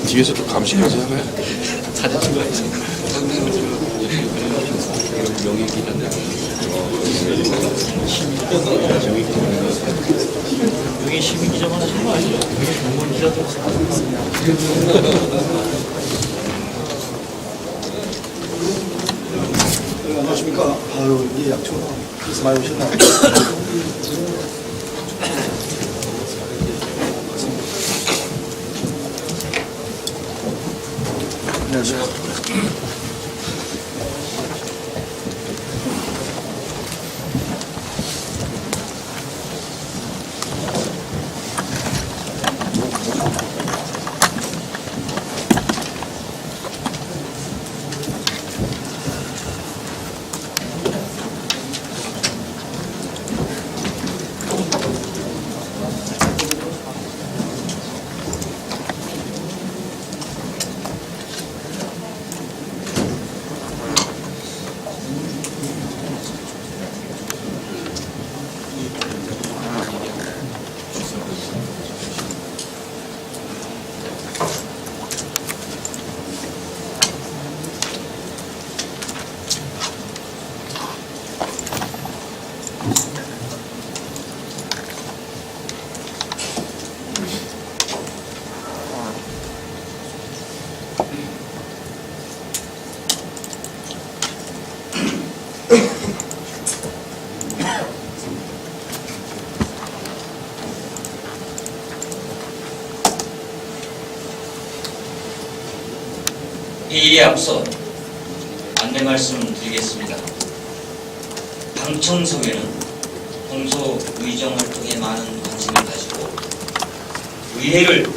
뒤에서 또 감시까지 하나요? 사진 찍어야지. 여기 시민 기자만 하시는 거 아니죠? 여기 공무원 기자도 안녕하십니까. 아유, 이 약초 많이 오셨나요? 안녕하세요. 이에 앞서 안내 말씀 드리겠습니다. 방청석에는 평소 의정 활동에 많은 관심을 가지고 의회를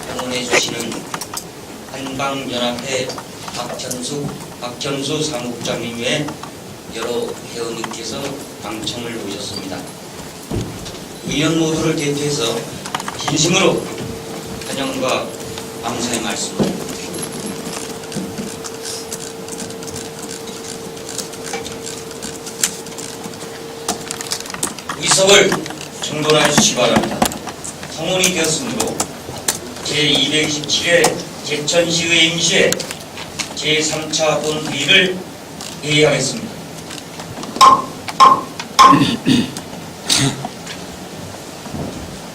방문해 주시는 한방연합회 박현수 사무국장님 외 여러 회원님께서 방청을 오셨습니다. 의원 모두를 대표해서 진심으로 환영과 감사의 말씀을 드립니다. 의석을 정돈해 주시기 바랍니다. 성원이 되었으므로 제227회 제천시의회 임시회 제3차 본회의를 회의하겠습니다.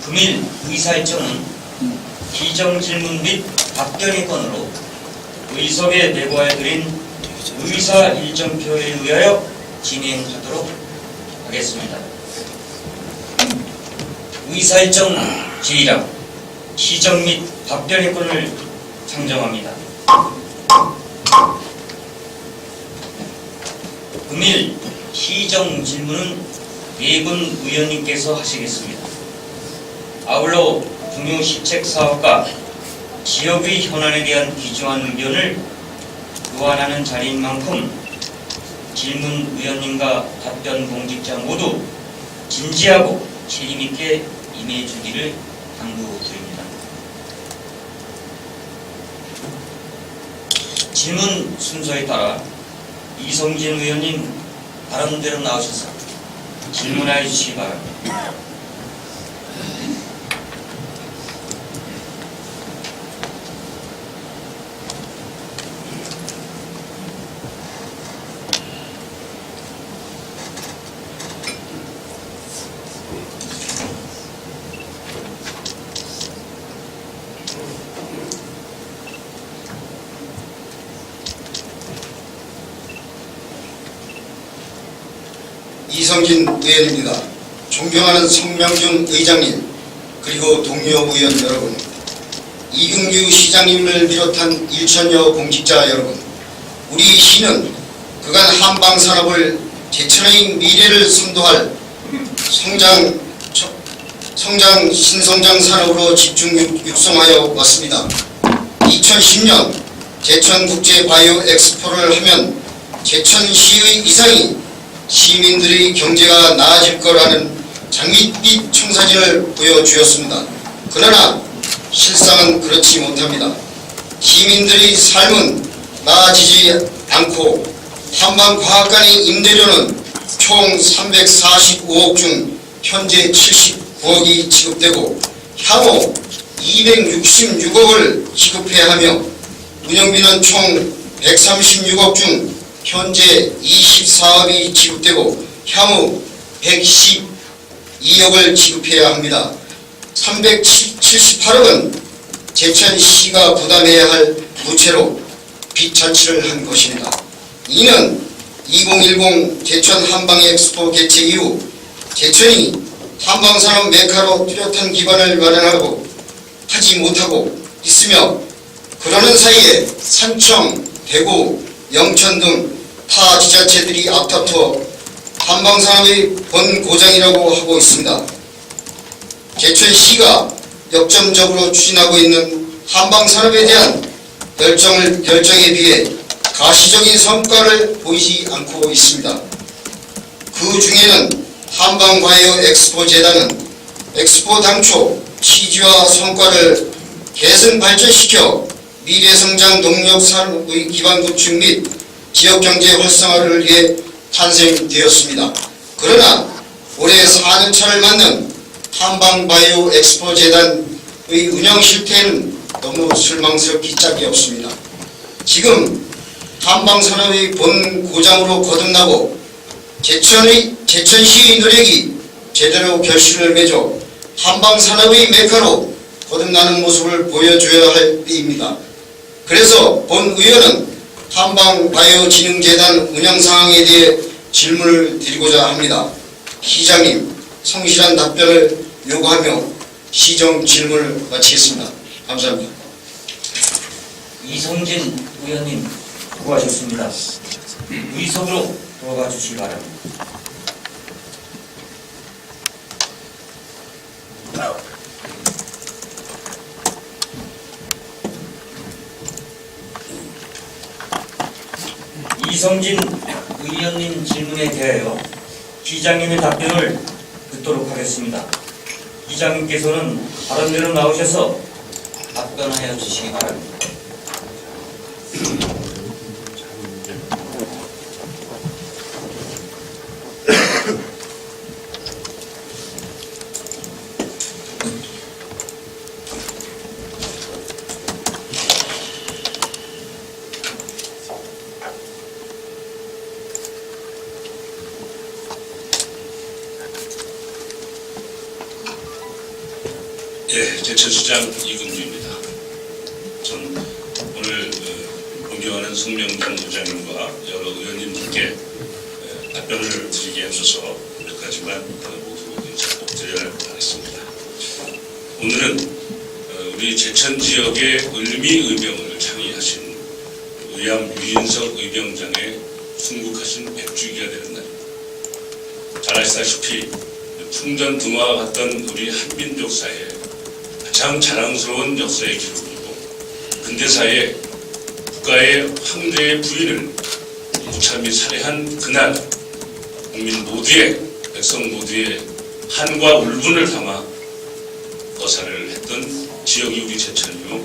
금일 의사일정은 기정질문 및 답변의 건으로 의석에 내보아드린 의사 일정표에 의하여 진행하도록 하겠습니다. 의사일정 제1항 시정 및 답변의 건을 상정합니다. 금일 시정 질문은 4분 의원님께서 하시겠습니다. 아울러 중요시책 사업과 지역의 현안에 대한 귀중한 의견을 교환하는 자리인 만큼 질문 의원님과 답변 공직자 모두 진지하고 책임있게 임해 주기를 당부드립니다. 질문 순서에 따라 이성진 의원님 발언대로 나오셔서 질문해 주시기 바랍니다. 이성진 의원입니다. 존경하는 성명준 의장님, 그리고 동료 의원 여러분, 이경규 시장님을 비롯한 1천여 공직자 여러분, 우리 시는 그간 한방산업을 제천의 미래를 선도할 신성장 산업으로 집중 육성하여 왔습니다. 2010년 제천국제바이오엑스포를 하면 제천시의 이상이 시민들의 경제가 나아질 거라는 장밋빛 청사진을 보여주었습니다. 그러나 실상은 그렇지 못합니다. 시민들의 삶은 나아지지 않고 한방과학관의 임대료는 총 345억 중 현재 79억이 지급되고 향후 266억을 지급해야 하며 운영비는 총 136억 중 현재 24억이 지급되고 향후 112억을 지급해야 합니다. 378억은 제천시가 부담해야 할 부채로 빚 잔치를 한 것입니다. 이는 2010 제천 한방엑스포 개최 이후 제천이 한방산업 메카로 뚜렷한 기반을 마련하고 하지 못하고 있으며 그러는 사이에 산청, 대구, 영천 등 타 지자체들이 앞다투어 한방산업의 본고장이라고 하고 있습니다. 제천시가 역점적으로 추진하고 있는 한방산업에 대한 결정에 비해 가시적인 성과를 보이지 않고 있습니다. 그 중에는 한방바이오 엑스포 재단은 엑스포 당초 취지와 성과를 개선 발전시켜 미래성장 농nghiệp 산업의 기반 구축 및 지역경제 활성화를 위해 탄생되었습니다. 그러나 올해 4년차를 맞는 한방바이오 엑스포 재단의 운영 실태는 너무 실망스럽기 짝이 없습니다. 지금 한방산업의 본고장으로 거듭나고 제천시의 노력이 제대로 결실을 맺어 한방산업의 메카로 거듭나는 모습을 보여줘야 할 때입니다. 그래서 본 의원은 한방바이오진흥재단 운영 상황에 대해 질문을 드리고자 합니다. 시장님, 성실한 답변을 요구하며 시정 질문을 마치겠습니다. 감사합니다. 이성진 의원님 수고하셨습니다. 의석으로 돌아가 주시기 바랍니다. 이성진 의원님 질문에 대하여 기장님의 답변을 듣도록 하겠습니다. 기장님께서는 발언대로 나오셔서 답변하여 주시기 바랍니다. 예, 제천시장 이근주입니다. 전 오늘 존경하는 성명준 의장님과 여러 의원님들께 답변을 드리기에 앞서서 몇 가지만 모두 꼭 드려야 하겠습니다. 오늘은 우리 제천 지역의 을미의병을 창의하신 의암 유인석 의병장의 순국하신 100주기가 되는 날입니다. 잘 아시다시피 풍전등화와 같던 우리 한민족사에 가장 자랑스러운 역사의 기록이고 근대사에 국가의 황제의 부인을 무참히 살해한 그날 국민 모두의 백성 모두의 한과 울분을 담아 거사를 했던 지역이 우리 제천이요.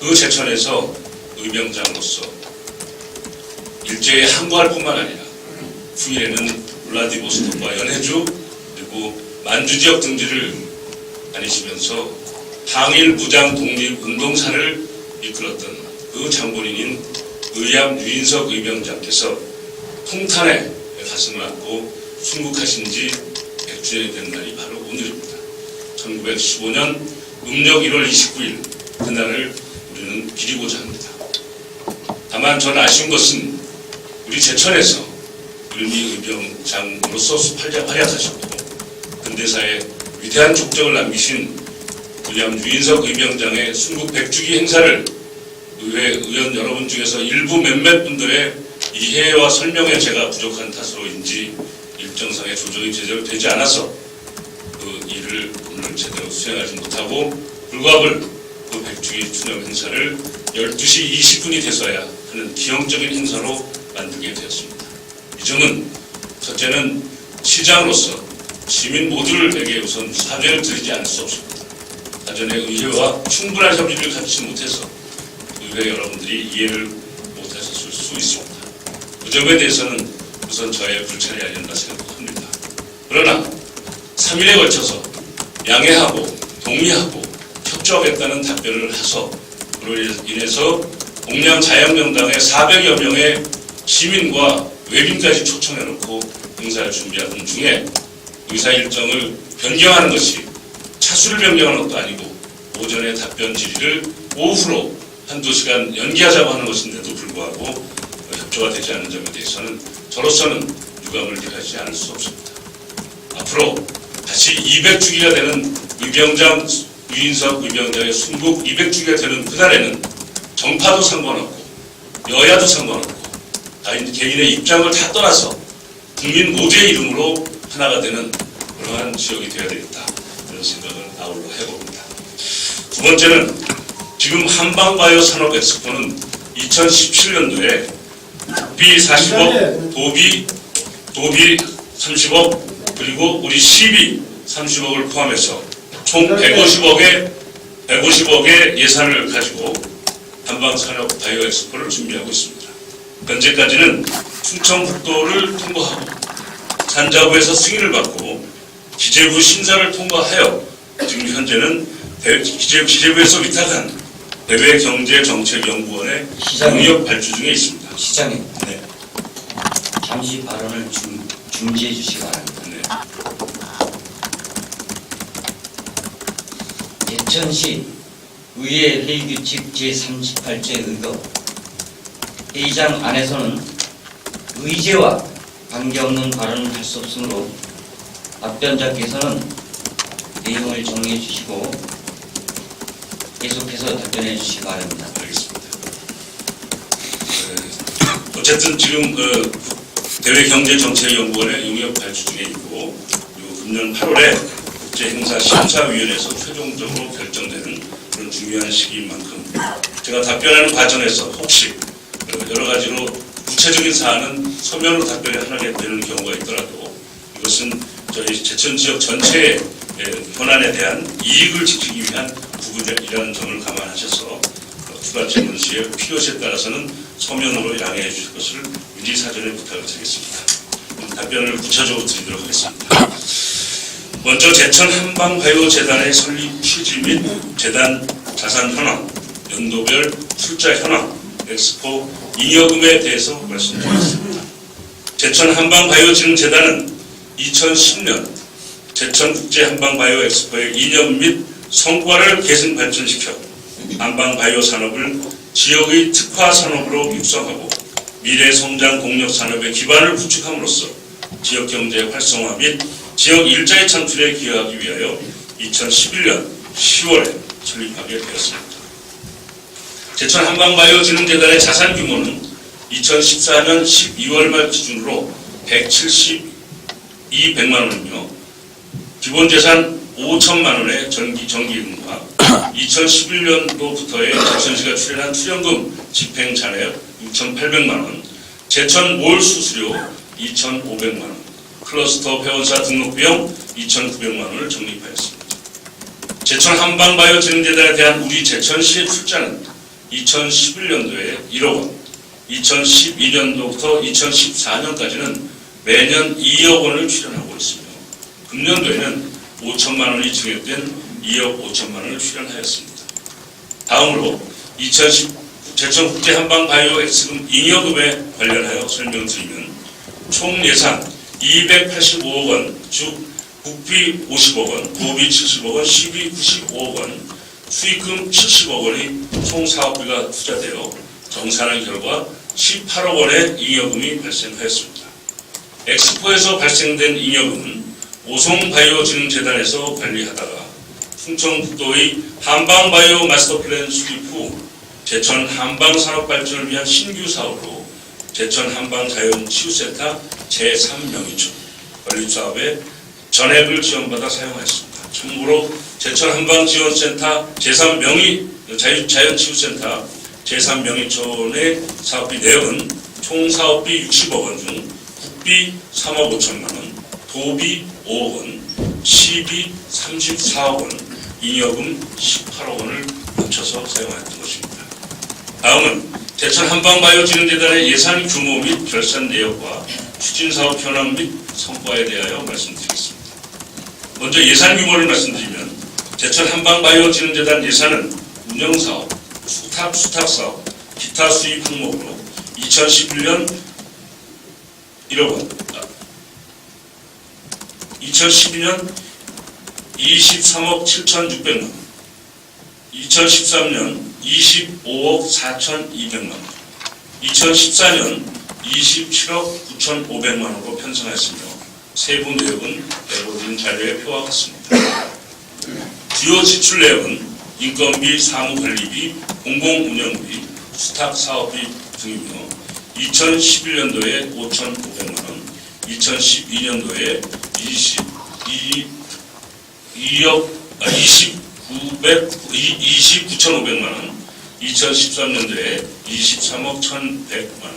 그 제천에서 의병장으로서 일제에 항거할 뿐만 아니라 후에는 블라디보스톡과 연해주 그리고 만주 지역 등지를 다니시면서 항일 무장 독립 운동사를 이끌었던 그 장본인인 의암 유인석 의병장께서 통탄에 가슴을 안고 순국하신 지 100주년이 된 날이 바로 오늘입니다. 1915년 음력 1월 29일 그날을 우리는 기리고자 합니다. 다만 저는 아쉬운 것은 우리 제천에서 을미의병장으로서 활약하셨고 근대사에 위대한 족적을 남기신 의암 유인석 의병장의 순국 100주기 행사를 의회 의원 여러분 중에서 일부 몇몇 분들의 이해와 설명에 제가 부족한 탓으로인지 일정상의 조정이 제대로 되지 않아서 그 일을 오늘 제대로 수행하지 못하고 불구하고 그 100주기 추념 행사를 12시 20분이 돼서야 하는 기형적인 행사로 만들게 되었습니다. 이 점은 첫째는 시장으로서 시민 모두에게 우선 사죄를 드리지 않을 수 없습니다. 사전에 의회와 충분한 협의를 갖추지 못해서 의회 여러분들이 이해를 못하셨을 수 있습니다. 그 점에 대해서는 우선 저의 불찰이 아니었나 생각합니다. 그러나 3일에 걸쳐서 양해하고 동의하고 협조하겠다는 답변을 해서 그로 인해서 공양 자양명당의 400여 명의 시민과 외빈까지 초청해놓고 행사를 준비하던 중에 의사 일정을 변경하는 것이 차수를 변경하는 것도 아니고 오전에 답변 질의를 오후로 한두 시간 연기하자고 하는 것인데도 불구하고 협조가 되지 않는 점에 대해서는 저로서는 유감을 표하지 않을 수 없습니다. 앞으로 다시 200주기가 되는 유인석 의병장의 순국 200주기가 되는 그날에는 정파도 상관없고 여야도 상관없고 개인의 입장을 다 떠나서 국민 모두의 이름으로 하나가 되는 그러한 지역이 되어야 되겠다, 이런 생각을 아울러 해봅니다. 두 번째는 지금 한방바이오 산업 엑스포는 2017년도에 국비 40억, 도비 30억, 그리고 우리 시비 30억을 포함해서 총 150억의 예산을 가지고 한방산업 바이오 엑스포를 준비하고 있습니다. 현재까지는 충청북도를 통과하고 산자부에서 승인을 받고 기재부 심사를 통과하여 지금 현재는 기재부에서 위탁한 대외경제정책연구원의 용역 발주 중에 있습니다. 시장님, 네. 잠시 발언을 중지해 주시기 바랍니다. 네. 예천시 의회 회의규칙 제38제 의거 회의장 안에서는 의제와 관계없는 발언을 할 수 없으므로 답변자께서는 내용을 정리해 주시고 계속해서 답변해 주시기 바랍니다. 알겠습니다. 어쨌든 지금 대외경제정책연구원의 용역 발주 중에 있고, 그리고 금년 8월에 국제행사심사위원회에서 최종적으로 결정되는 그런 중요한 시기인 만큼 제가 답변하는 과정에서 혹시 여러 가지로 구체적인 사안은 서면으로 답변이 하나게 되는 경우가 있더라도 이것은 저희 제천 지역 전체의 현안에 대한 이익을 지키기 위한 부분이라는 점을 감안하셔서 추가 질문 시에 필요시에 따라서는 서면으로 양해해 주실 것을 미리 사전에 부탁을 드리겠습니다. 답변을 구체적으로 드리도록 하겠습니다. 먼저 제천 한방바이오재단의 설립 취지 및 재단 자산 현황, 연도별 출자 현황, 엑스포 잉여금에 대해서 말씀드리겠습니다. 제천 한방바이오진흥재단은 2010년 제천국제 한방바이오 엑스포의 이념 및 성과를 계승 발전시켜 한방바이오 산업을 지역의 특화 산업으로 육성하고 미래 성장 공력 산업의 기반을 구축함으로써 지역 경제 활성화 및 지역 일자리 창출에 기여하기 위하여 2011년 10월에 설립하게 되었습니다. 제천 한방바이오진흥재단의 자산 규모는 2014년 12월 말 기준으로 172백만 원이며 기본 재산 5천만 원의 정기금과 2011년도부터의 제천시가 출연한 출연금 집행 잔액 6,800만 원, 제천 몰 수수료 2,500만 원, 클러스터 회원사 등록 비용 2,900만 원을 적립하였습니다. 제천 한방바이오진흥재단에 대한 우리 제천시의 출자는 2011년도에 1억 원, 2012년도부터 2014년까지는 매년 2억 원을 출연하고 있으며 금년도에는 5천만 원이 증액된 2억 5천만 원을 출연하였습니다. 다음으로 2010 제천국제 한방바이오 엑스금 잉여금에 관련하여 설명드리면 총 예산 285억 원, 즉 국비 50억 원, 도비 70억 원, 시비 95억 원, 수익금 70억 원이 총 사업비가 투자되어 정산한 결과 18억 원의 잉여금이 발생하였습니다. 엑스포에서 발생된 잉여금은 오송바이오진흥재단에서 관리하다가 충청북도의 한방바이오 마스터플랜 수립 후 제천 한방산업발전을 위한 신규 사업으로 제천 한방자연치유센터 제3명의촌 건립사업에 전액을 지원받아 사용하였습니다. 참고로 제천 한방지원센터 자연치유센터 제3명의촌의 사업비 내역은 총 사업비 60억 원 중 국비 3억 5천만 원, 도비 5억 원, 시비 34억 원, 잉여금 18억 원을 합쳐서 사용하였던 것입니다. 다음은 제천 한방바이오진흥재단의 예산 규모 및 결산 내역과 추진사업 현황 및 성과에 대하여 말씀드리겠습니다. 먼저 예산 규모를 말씀드리면 제천 한방바이오진흥재단 예산은 운영사업, 수탁사업, 기타 수입 항목으로 2011년 1억 원, 2012년 23억 7,600만 원, 2013년 25억 4,200만 원, 2014년 27억 9,500만 원으로 편성했으며 세부 내역은 내부진 자료에 표와 같습니다. 주요 지출 내역은 인건비, 사무관리비, 공공운영비, 수탁사업비 등이며 2011년도에 5,500만 원, 2012년도에 29,500만 원, 2013년도에 23억 1,100만 원,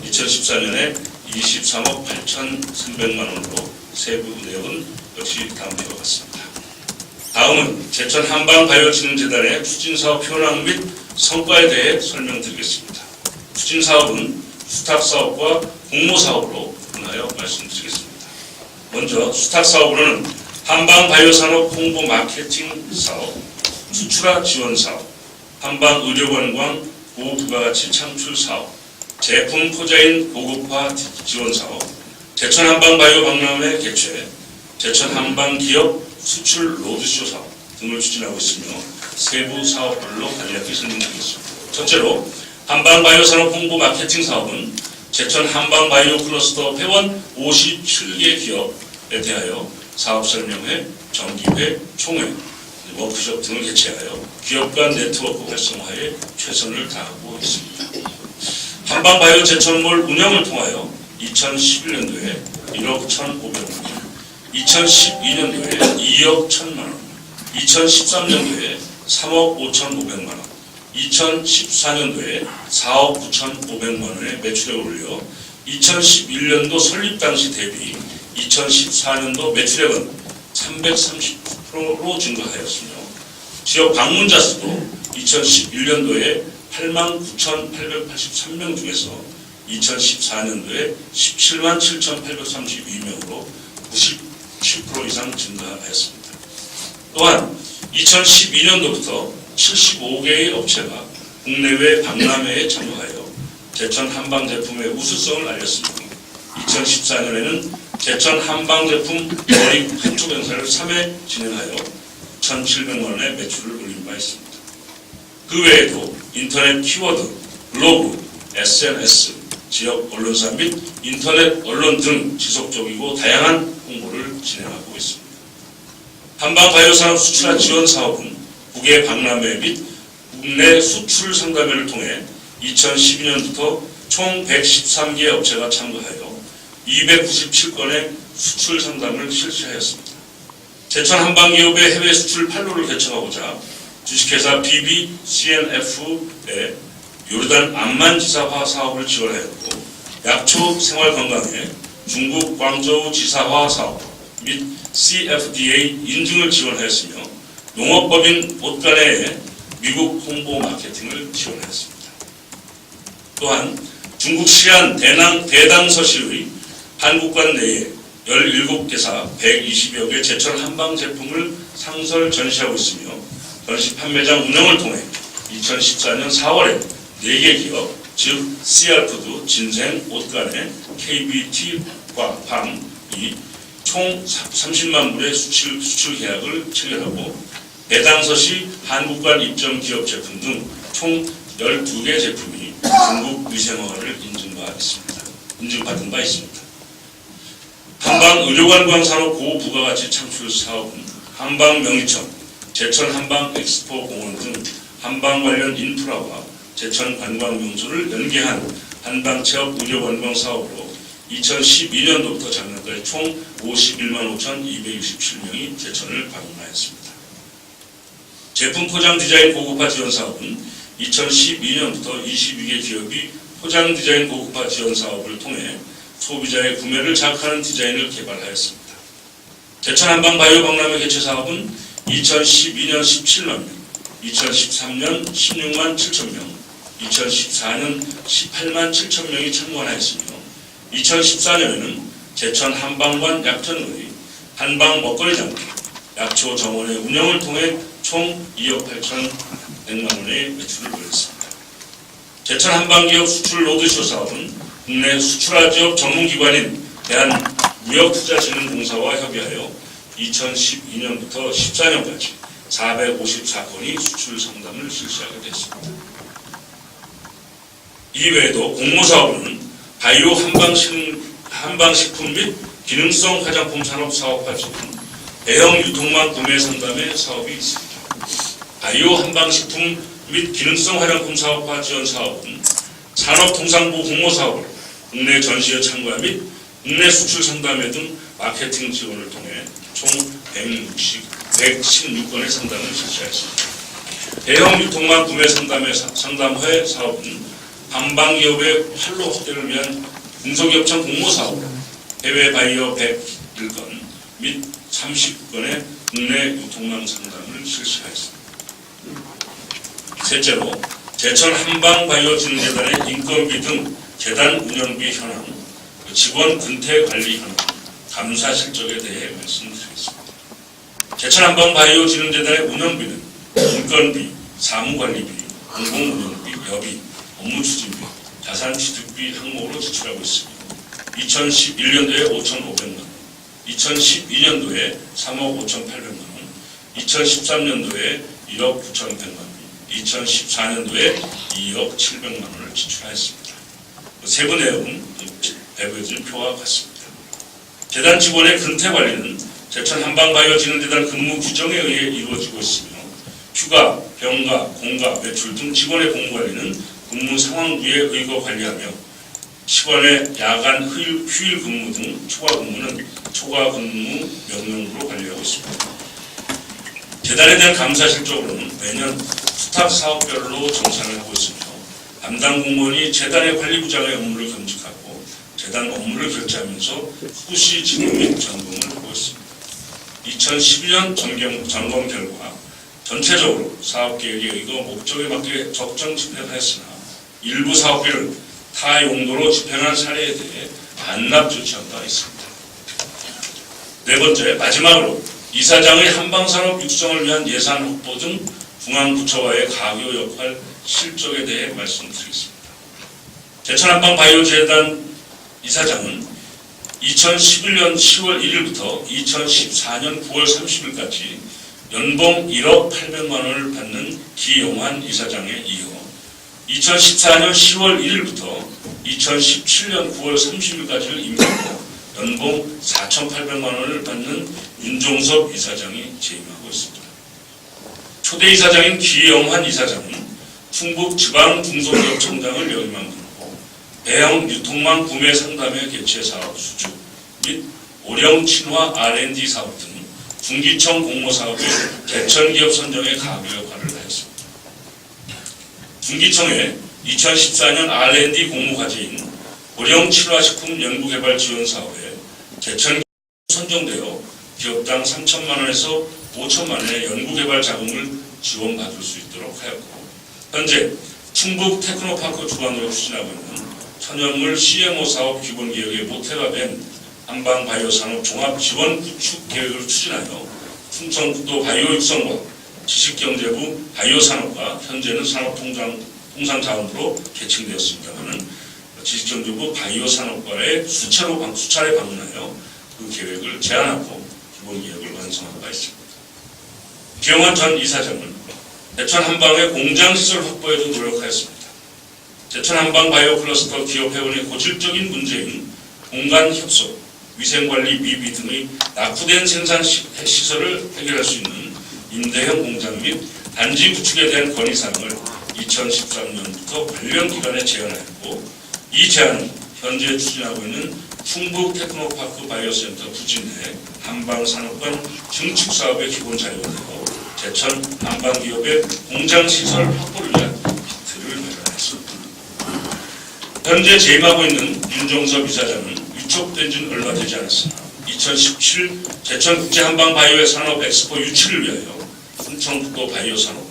2014년에 23억 8,300만 원으로 세부 내역은 역시 다음과 같습니다. 다음은 제천 한방바이오진흥재단의 추진사업 현황 및 성과에 대해 설명드리겠습니다. 추진사업은 수탁사업과 공모사업으로 분하여 말씀드리겠습니다. 먼저 수탁사업으로는 한방바이오산업 홍보 마케팅 사업, 수출화 지원 사업, 한방의료관광 고부가가치 창출 사업, 제품 포자인 고급화 지원 사업, 제천 한방바이오 박람회 개최, 제천 한방기업 수출 로드쇼 사업 등을 추진하고 있으며 세부 사업별로 간략히 설명드리겠습니다. 첫째로 한방바이오산업 홍보 마케팅 사업은 제천 한방바이오 클러스터 회원 57개 기업에 대하여 사업설명회, 정기회, 총회, 워크숍 등을 개최하여 기업 간 네트워크 활성화에 최선을 다하고 있습니다. 한방바이오 제천몰 운영을 통하여 2011년도에 1억 1,500만 원, 2012년도에 2억 1,000만 원, 2013년도에 3억 5,500만 원, 2014년도에 4억 9,500만 원의 매출액을 올려 2011년도 설립 당시 대비 2014년도 매출액은 330%로 증가하였으며 지역 방문자 수도 2011년도에 89,883명 중에서 2014년도에 17만 7,832명으로 97% 이상 증가하였습니다. 또한 2012년도부터 75개의 업체가 국내외 박람회에 참여하여 제천 한방 제품의 우수성을 알렸으며 2014년에는 제천 한방 제품 머리 한촉 행사를 3회 진행하여 1,700만 원의 매출을 올린 바 있습니다. 그 외에도 인터넷 키워드, 블로그, SNS, 지역 언론사 및 인터넷 언론 등 지속적이고 다양한 홍보를 진행하고 있습니다. 한방바이오산업 수출화 지원 사업은 국외 박람회 및 국내 수출 상담회를 통해 2012년부터 총 113개 업체가 참가하여 297건의 수출 상담을 실시하였습니다. 제천 한방기업의 해외 수출 판로를 개척하고자 주식회사 BBCNF의 요르단 암만 지사화 사업을 지원하였고 약초 생활건강에 중국 광저우 지사화 사업 및 CFDA 인증을 지원하였으며 농업법인 옷가네의 미국 홍보 마케팅을 지원하였습니다. 또한 중국 시안 대당서시의 한국관 내에 17개사 120여 개 제천 한방 제품을 상설 전시하고 있으며 전시 판매장 운영을 통해 2014년 4월에 4개 기업, 즉 CR푸드, 진생, 옷가네, KBT과 밤이 총 30만 불의 수출 계약을 체결하고 대당서시 한국관 입점 기업 제품 등 총 12개 제품이 중국 위생허가를 인증받은 바 있습니다. 한방의료관광 산업 고부가가치 창출 사업은 한방명리청, 제천 한방엑스포공원 등 한방 관련 인프라와 제천 관광명소를 연계한 한방체험 의료관광 사업으로 2012년도부터 작년까지 총 51만 5,267명이 제천을 방문하였습니다. 제품 포장 디자인 고급화 지원 사업은 2012년부터 22개 기업이 포장 디자인 고급화 지원 사업을 통해 소비자의 구매를 자극하는 디자인을 개발하였습니다. 제천 한방바이오 박람회 개최 사업은 2012년 17만 명, 2013년 16만 7천 명, 2014년 18만 7천 명이 참관하였으며 2014년에는 제천 한방관 약전의 한방 먹거리 장터, 약초 정원의 운영을 통해 총 2억 8,100만 원의 매출을 올렸습니다. 제천 한방기업 수출 로드쇼 사업은 국내 수출화 지역 전문기관인 대한무역투자진흥공사와 협의하여 2012년부터 14년까지 454건이 수출 상담을 실시하게 됐습니다. 이외에도 공모사업은 바이오 한방식품 및 기능성 화장품 산업 사업화 지원, 대형 유통망 구매 상담의 사업이 있습니다. 바이오 한방식품 및 기능성 화장품 사업화 지원 사업은 산업통상부 공모사업으로 국내 전시회 참가 및 국내 수출 상담회 등 마케팅 지원을 통해 총 116건의 상담을 실시했습니다. 대형 유통망 구매 상담회 사업은 한방기업의 활로 확대를 위한 중소기업청 공모사업으로 해외 바이오 101건 및 30건의 국내 유통망 상담을 실시하였습니다. 셋째로 제천 한방바이오진흥재단의 인건비 등 재단 운영비 현황, 직원 근태 관리 현황, 감사 실적에 대해 말씀드리겠습니다. 제천 한방바이오진흥재단의 운영비는 인건비, 사무관리비, 공공운영비, 여비, 업무추진비, 자산취득비 항목으로 지출하고 있습니다. 2011년도에 5,500만 원, 2012년도에 3억 5,800만 원, 2013년도에 1억 9,100만 원, 2014년도에 2억 700만 원을 지출하였습니다. 세부 내용은 배부해진 표와 같습니다. 재단 직원의 근태 관리는 제천 한방바이오진흥재단 근무 규정에 의해 이루어지고 있으며 휴가, 병가, 공가, 외출 등 직원의 공무 관리는 근무 상황부에 의거 관리하며 시간의 야간 휴일 근무 등 초과 근무는 초과 근무 명령으로 관리하고 있습니다. 재단에 대한 감사 실적으로는 매년 수탁 사업별로 정산을 하고 있으며 담당 공무원이 재단의 관리부장의 업무를 겸직하고 재단 업무를 결제하면서 후시 진행 및 점검을 하고 있습니다. 2012년 점검 결과 전체적으로 사업계획에 의거 목적에 맞게 적정 집행하였으나 일부 사업비를 타 용도로 집행한 사례에 대해 반납 조치한 바 있습니다. 네 번째, 마지막으로 이사장의 한방산업 육성을 위한 예산 확보 등 중앙부처와의 가교 역할 실적에 대해 말씀드리겠습니다. 제천 한방바이오재단 이사장은 2011년 10월 1일부터 2014년 9월 30일까지 연봉 1억 800만 원을 받는 기용환 이사장에 이어 2014년 10월 1일부터 2017년 9월 30일까지를 임명하고 연봉 4,800만 원을 받는 윤종섭 이사장이 재임하고 있습니다. 초대 이사장인 기영환 이사장은 충북 지방중소기업청장을 역임한 분이고 대형 유통망 구매 상담회 개최 사업 수주 및 오령 친화 R&D 사업 등 중기청 공모사업의 개천기업 선정에 가교 역할을 하였습니다. 중기청의 2014년 R&D 공모과제인 오령 친화식품 연구개발 지원 사업에 개천기업 선정되어 기업당 3천만 원에서 5천만 원의 연구개발 자금을 지원받을 수 있도록 하였고 현재 충북 테크노파크 주관으로 추진하고 있는 천연물 CMO 사업 기본계획의 모태가 된 한방바이오산업 종합지원 구축 계획을 추진하여 충청북도 바이오육성과 지식경제부 바이오산업과 현재는 산업통상자원부로 개칭되었습니다마는 지식경제부 바이오산업과의 수차례 방문하여 그 계획을 제안하고 기본계획을 완성한 바 있습니다. 기영환 전 이사장은 제천 한방의 공장시설 확보에도 노력하였습니다. 제천 한방 바이오 클러스터 기업 회원의 고질적인 문제인 공간 협소, 위생관리 미비 등의 낙후된 생산 시설을 해결할 수 있는 임대형 공장 및 단지 구축에 대한 건의사항을 2013년부터 관련 기관에 제안하였고 이 제안은 현재 추진하고 있는 충북 테크노파크 바이오센터 부지 내 한방산업관 증축 사업의 기본 자료가 되어 제천 한방기업의 공장시설 확보를 위한 비트를 마련했습니다. 현재 재임하고 있는 윤종섭 이사장은 위촉된 지는 얼마 되지 않았으나 2017 제천국제 한방바이오 산업 엑스포 유치를 위하여 충청북도 바이오산업과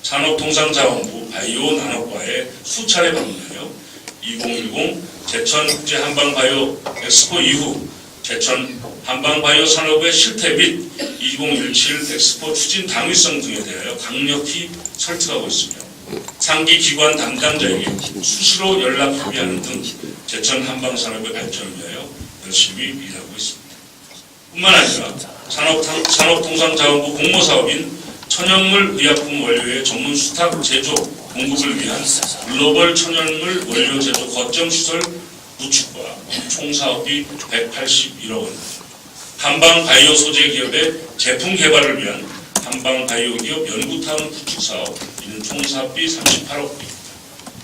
산업통상자원부 바이오 나노과에 수차례 방문하여 2010 제천국제 한방바이오 엑스포 이후 제천 한방바이오 산업의 실태 및 2017 엑스포 추진 당위성 등에 대하여 강력히 설득하고 있으며 상기 기관 담당자에게 수시로 연락 협의하는 등 제천 한방산업의 발전을 위하여 열심히 일하고 있습니다. 뿐만 아니라 산업통상자원부 공모사업인 천연물 의약품 원료의 전문 수탁 제조 공급을 위한 글로벌 천연물 원료 제조 거점 시설 구축과 총 사업비 181억 원, 한방 바이오 소재 기업의 제품 개발을 위한 한방 바이오 기업 연구타운 구축 사업 이는 총 사업비 38억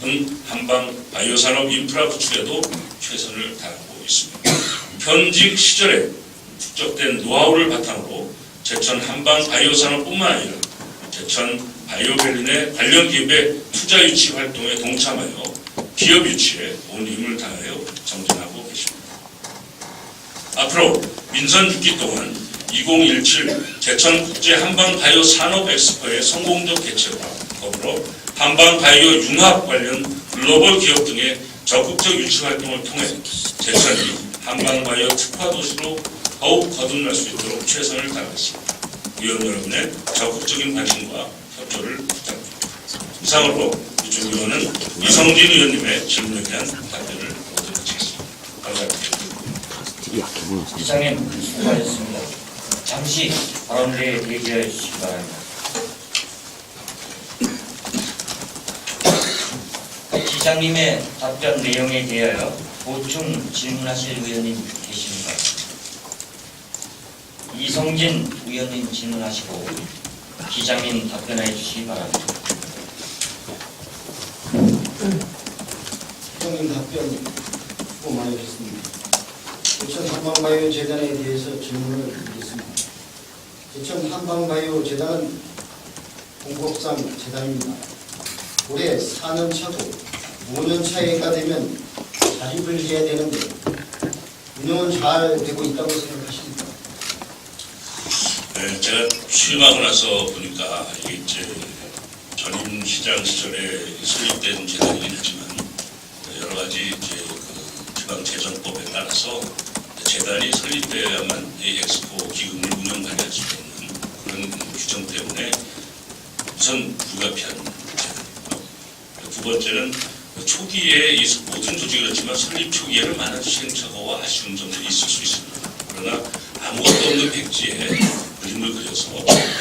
등 한방 바이오 산업 인프라 구축에도 최선을 다하고 있습니다. 현직 시절에 축적된 노하우를 바탕으로 제천 한방 바이오 산업뿐만 아니라 제천 바이오밸리 내 관련 기업의 투자 유치 활동에 동참하여 기업 유치에 온 힘을 다하여 정진하고 계십니다. 앞으로 민선 6기 동안 2017 제천국제 한방바이오 산업 엑스포의 성공적 개최와 더불어 한방바이오 융합 관련 글로벌 기업 등의 적극적 유치 활동을 통해 제천이 한방바이오 특화 도시로 더욱 거듭날 수 있도록 최선을 다하겠습니다. 위원 여러분의 적극적인 관심과 협조를 부탁드립니다. 이상으로 존경하는 이성진 의원님의 질문에 대한 답변을 모두 마치겠습니다. 감사합니다. 이장님 수고하셨습니다. 잠시 발언대에 대기해 주시기 바랍니다. 기장님의 답변 내용에 대하여 보충 질문하실 의원님 계십니까? 이성진 의원님 질문하시고 기장님 답변해 주시기 바랍니다. 부장님 답변 수고 많이 하셨습니다. 제천 한방바이오 재단에 대해서 질문을 드리겠습니다. 제천 한방바이오 재단은 공법상 재단입니다. 올해 4년 차고 5년 차가 되면 자립을 해야 되는데 운영은 잘 되고 있다고 생각하십니까? 네, 제가 취임하고 나서 보니까 이게 이제 전임 시장 시절에 설립된 재단이긴 하지만 여러 가지 이제 그 지방재정법에 따라서 재단이 설립돼야만 이 엑스포 기금을 운영 관리할 수 있는 그런 규정 때문에 우선 불가피한 재단이고요. 두 번째는 초기에 이 모든 조직이 그렇지만 설립 초기에는 많은 시행착오와 아쉬운 점들이 있을 수 있습니다. 그러나 아무것도 없는 백지에 그림을 그려서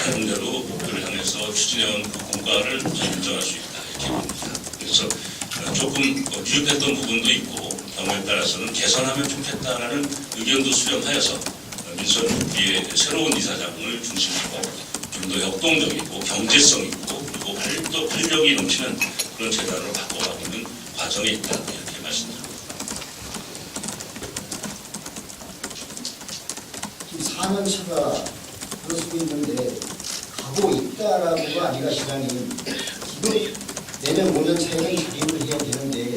나름대로 목표를 향해서 추진해온 그 공과를 인정할 수 있다 이렇게 봅니다. 그래서 조금 미흡했던 부분도 있고 경우에 따라서는 개선하면 좋겠다라는 의견도 수렴하여서 민선 6기의 새로운 이사장을 중심으로 좀 더 역동적이고 경제성 있고 그리고 또 활력이 넘치는 그런 재단으로 바꿔가고 있는 과정에 있다 이렇게 말씀드립니다. 지금 4년 차가 그러시고 있는데 가고 있다라고가 아니라 시장님 지금 내년 5년 차에는 자립을 해야 되는데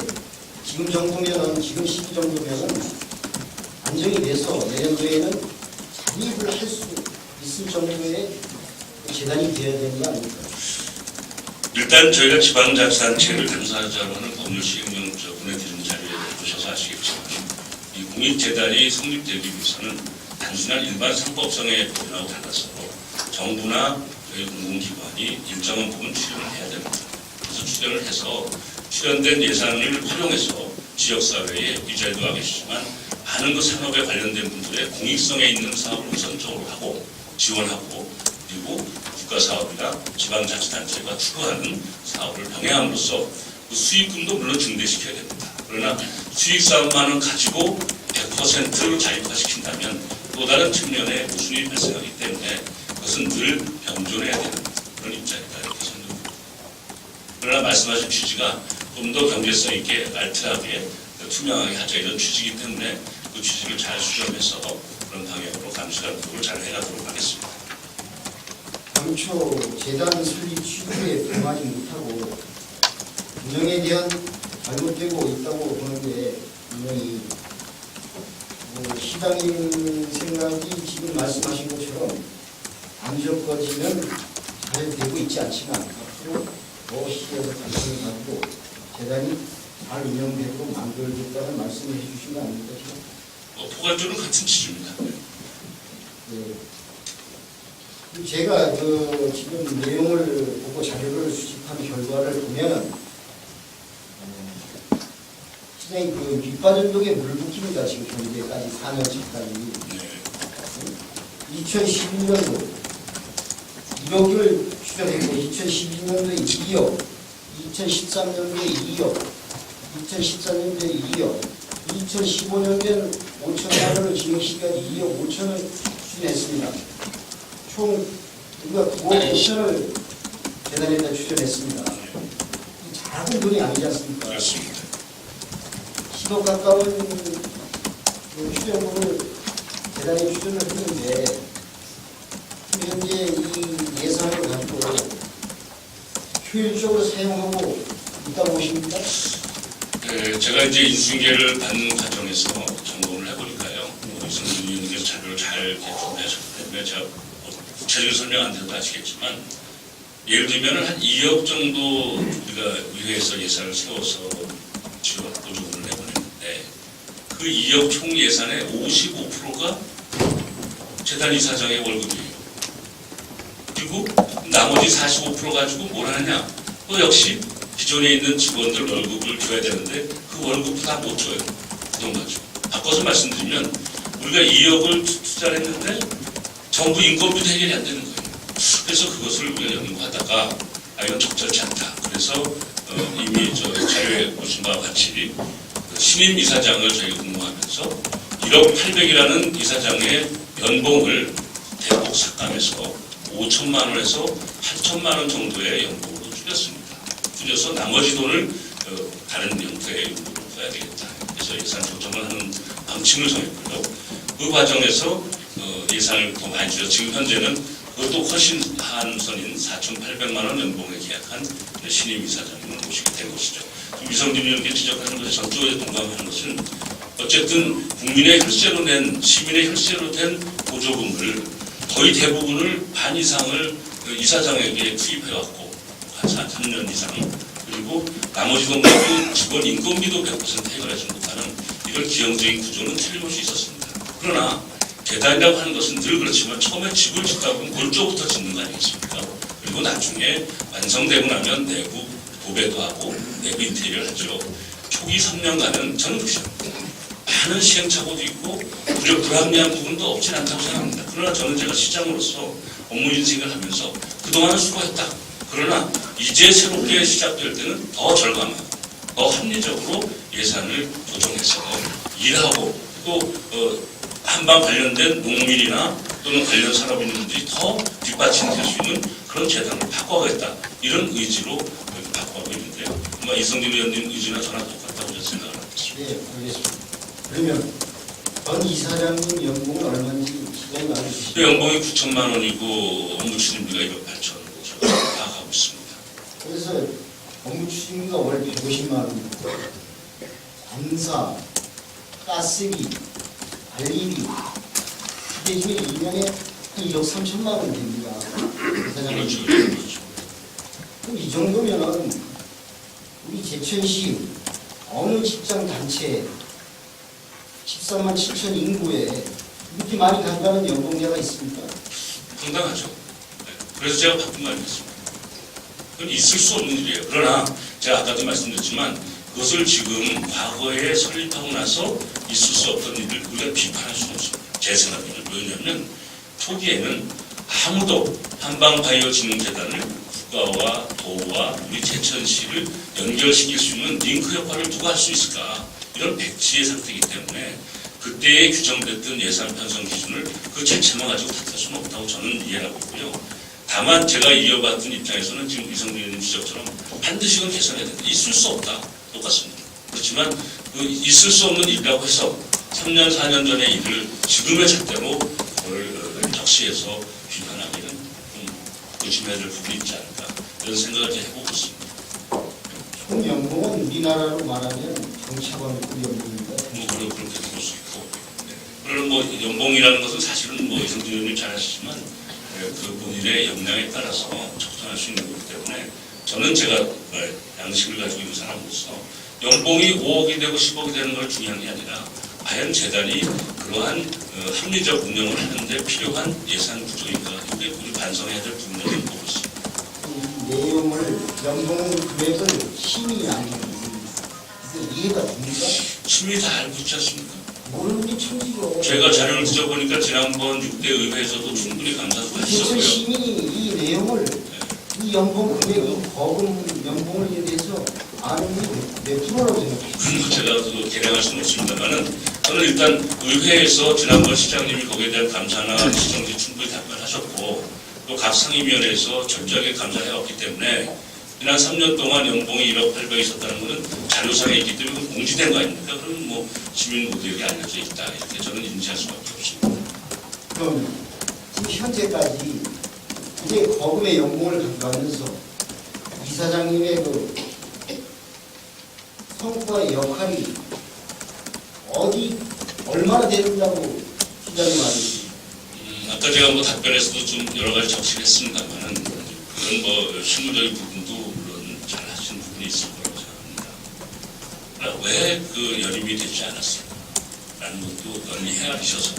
지금 정도면은 지금 시기 정도면은 안정이 돼서 내년도에는 자립을 할 수 있을 정도의 재단이 되어야 되는 거 아닙니까? 일단 저희가 지방자치단체를 당사자로 하는 법률 시행령 보내드리는 자리에 보셔서 아시겠지만 이 공익재단이 성립되기 위해서는 단순한 일반 상법성의 법률하고 달라서 정부나 저희 공공기관이 일정한 부분 출연을 해야 됩니다. 그래서 출연을 해서 출연된 예산을 활용해서 지역사회에 위자료가 계시지만 많은 그 산업에 관련된 분들의 공익성에 있는 사업을 우선적으로 하고 지원하고 그리고 국가사업이나 지방자치단체가 추구하는 사업을 병행함으로써 그 수익금도 물론 증대시켜야 됩니다. 그러나 수익사업만은 가지고 100% 자립화시킨다면 또 다른 측면에 모순이 발생하기 때문에 그것은 늘 병존해야 되는 그런 입장이다 이렇게 생각합니다. 그러나 말씀하신 취지가 좀 더 경제성 있게 알뜰하게 투명하게 하자 이런 취지이기 때문에 그 취지를 잘 수렴해서 그런 방향으로 감시와 노력을 잘 해가도록 하겠습니다. 당초 재단 설립 취지에 불만이 못하고 운영에 대한 잘못되고 있다고 보는데 분명히 시장님 생각이 지금 말씀하신 것처럼 안 겪어지면 잘 되고 있지 않지만 앞으로 더 시에서 관심을 갖고 재단이 잘 운영되도록 만들어줬다는 말씀을 해주신 거 아닙니까? 포괄적으로 같은 취지입니다. 네. 제가 지금 내용을 보고 자료를 수집한 결과를 보면 시장이 그 밑빠진 독에 물 붓기입니다. 지금 현재까지 4년 차까지. 2011년도 1억을 추정했고 2012년도에 2억, 2013년도에 2억, 2014년도에 2억, 2015년도에는 5천만 원을 징역시켜서 2억 5천을 추진했습니다. 총 우리가 9억 5천을 재단에다 추진했습니다. 이 작은 돈이 아니지 않습니까? 그렇습니다. 10억 가까운 추정금을 재단에 추진을 했는데 현재 이 예산을 가지고 효율적으로 사용하고 있다고 보십니까? 네, 제가 이제 인수인계를 받는 과정에서 점검을 해보니까요. 이승준 의원님께서 자료를 잘 준비하셨기 때문에 제가 구체적인 설명 안 드려도 아시겠지만 예를 들면 한 2억 정도 우리가 의회에서 예산을 세워서 지원 보조금을 내보냈는데 그 2억 총 예산의 55%가 재단 이사장의 월급이에요. 그리고 나머지 45% 가지고 뭘 하느냐? 또 역시 기존에 있는 직원들 월급을 줘야 되는데 그 월급도 다 못 줘요. 그 돈 가지고. 바꿔서 말씀드리면 우리가 2억을 투자를 했는데 정부 인건비도 해결이 안 되는 거예요. 그래서 그것을 우리가 연구하다가 이건 적절치 않다. 그래서 이미 자료에 보신 바와 같이 신임 이사장을 저희가 공모하면서 1억 800이라는 이사장의 연봉을 대폭 삭감해서 5천만 원에서 8천만 원 정도의 연봉으로 줄였습니다. 줄여서 나머지 돈을 다른 연구에 연구로 써야 되겠다. 그래서 예산 조정을 하는 방침을 정했고요. 그 과정에서 예산을 더 많이 줄여 지금 현재는 그것도 훨씬 한선인 4,800만 원 연봉에 계약한 신임 이사장님을 모시게 된 것이죠. 이성진 의원께 지적하는 것에 전적으로 동감하는 것은 어쨌든 국민의 혈세로 낸 시민의 혈세로 된 보조금을 거의 대부분을 반 이상을 이사장에게 투입해왔고 한 3년 이상 그리고 나머지 돈도 직원 인건비도 100% 해결해준 것과는 이런 기형적인 구조는 틀림없이 있었습니다. 그러나 재단이라고 하는 것은 늘 그렇지만 처음에 집을 짓다 보면 골조부터 짓는 거 아니겠습니까? 그리고 나중에 완성되고 나면 내부 도배도 하고 내부 인테리어를 하죠. 초기 3년간은 저는 그렇죠. 많은 시행착오도 있고 불합리한 부분도 없진 않다고 생각합니다. 그러나 저는 제가 시장으로서 업무 인식을 하면서 그동안은 수고했다. 그러나 이제 새롭게 시작될 때는 더 절감하고 더 합리적으로 예산을 조정해서 일하고 또 한방 관련된 농민이나 또는 관련 산업인들이 더 뒷받침될 수 있는 그런 재단을 바꿔가겠다. 이런 의지로 바꿔가고 있는데요. 아마 이성진 의원님 의지나 저랑 똑같다고 저는 생각을 하고 있습니다. 네, 알겠습니다. 그러면 전 이사장님 연봉은 얼마인지 시간이 많으시죠? 그 연봉이 9천만 원이고 업무 추진비가 2,800,000원 다 가고 있습니다. 그래서 업무 추진비가 월 150만 원이고 관사, 가스비, 관리비 이게 지금 2년에 한 1억 3천만 원 됩니다. 그렇죠. 그럼 이 정도면은 우리 제천시 어느 직장 단체에 13만 7천 인구에 이렇게 많이 간다는 연봉제가 있습니까? 상당하죠. 네. 그래서 제가 바꾼 말이었습니다. 그건 있을 수 없는 일이에요. 그러나 제가 아까도 말씀드렸지만 그것을 지금 과거에 설립하고 나서 있을 수 없던 일을 우리가 비판할 수는 없습니다. 제 생각에는. 왜냐하면 초기에는 아무도 한방바이오진흥재단을 국가와 도와 우리 제천시를 연결시킬 수 있는 링크 역할을 누가 할 수 있을까? 이런 백지의 상태이기 때문에 그때에 규정됐던 예산 편성 기준을 그 자체만 가지고 탓할 수는 없다고 저는 이해하고 있고요. 다만 제가 이어봤던 입장에서는 지금 이성진 의원님 지적처럼 반드시 그건 개선해야 된다. 있을 수 없다. 똑같습니다. 그렇지만 그 있을 수 없는 일이라고 해서 3년, 4년 전의 일을 지금의 잣대로 그걸 적시해서 비판하기는 좀 의심해야 될 부분이 있지 않을까 이런 생각을 이제 해보고 있습니다. 총 연봉은 우리나라로 말하면 경차관급 연봉입니다. 뭐 그렇게 볼 수 있고 네. 물론 뭐 연봉이라는 것은 사실은 뭐 이성진 의원님 잘 아시지만 그 본인의 역량에 따라서 적당할 수 있는 거기 때문에 저는 제가 양식을 가지고 있는 사람으로서 연봉이 5억이 되고 10억이 되는 걸 중요한 게 아니라 과연 재단이 그러한 합리적 운영을 하는데 필요한 예산 구조인가, 이게 우리 반성해야 될 부분을 보고 있습니다. 이 내용을 연봉 금액을 심의 아니면 이해가 됩니까? 심의 다 알고 있지 않습니까? 모르는 게 천지죠. 제가 자료를 뒤져보니까 지난번 6대 의회에서도 충분히 감사도 대천 했었고요. 시민이 이 내용을 이 연봉 금액, 이 거금 연봉에 대해서 아는 게 몇 프로라고 생각해요? 제가 그 개량할 수는 없습니다만은 저는 일단 의회에서 지난번 시장님이 거기에 대한 감사나 시정지 충분히 답변하셨고 또 각 상임위원회에서 철저하게 감사해 왔기 때문에 지난 3년 동안 연봉이 1억 800이 있었다는 것은 자료상에 있기 때문에 공지된 거 아닙니까? 그러면 뭐 시민 모두에게 알려져 있다 이렇게 저는 인지할 수밖에 없습니다. 그럼 지금 현재까지 이제 거금의 연봉을 가져가면서 이사장님의 그 성과의 역할이 어디 얼마나 되는다고 시장님 말이지? 아까 제가 뭐 답변에서도 좀 여러 가지 적시를 했습니다만은 그런 뭐 실무적인 부분도 물론 잘 하신 부분이 있을 거라고 생각합니다. 왜 그 연임이 되지 않았을까? 라는 것도 널리 헤아리셔서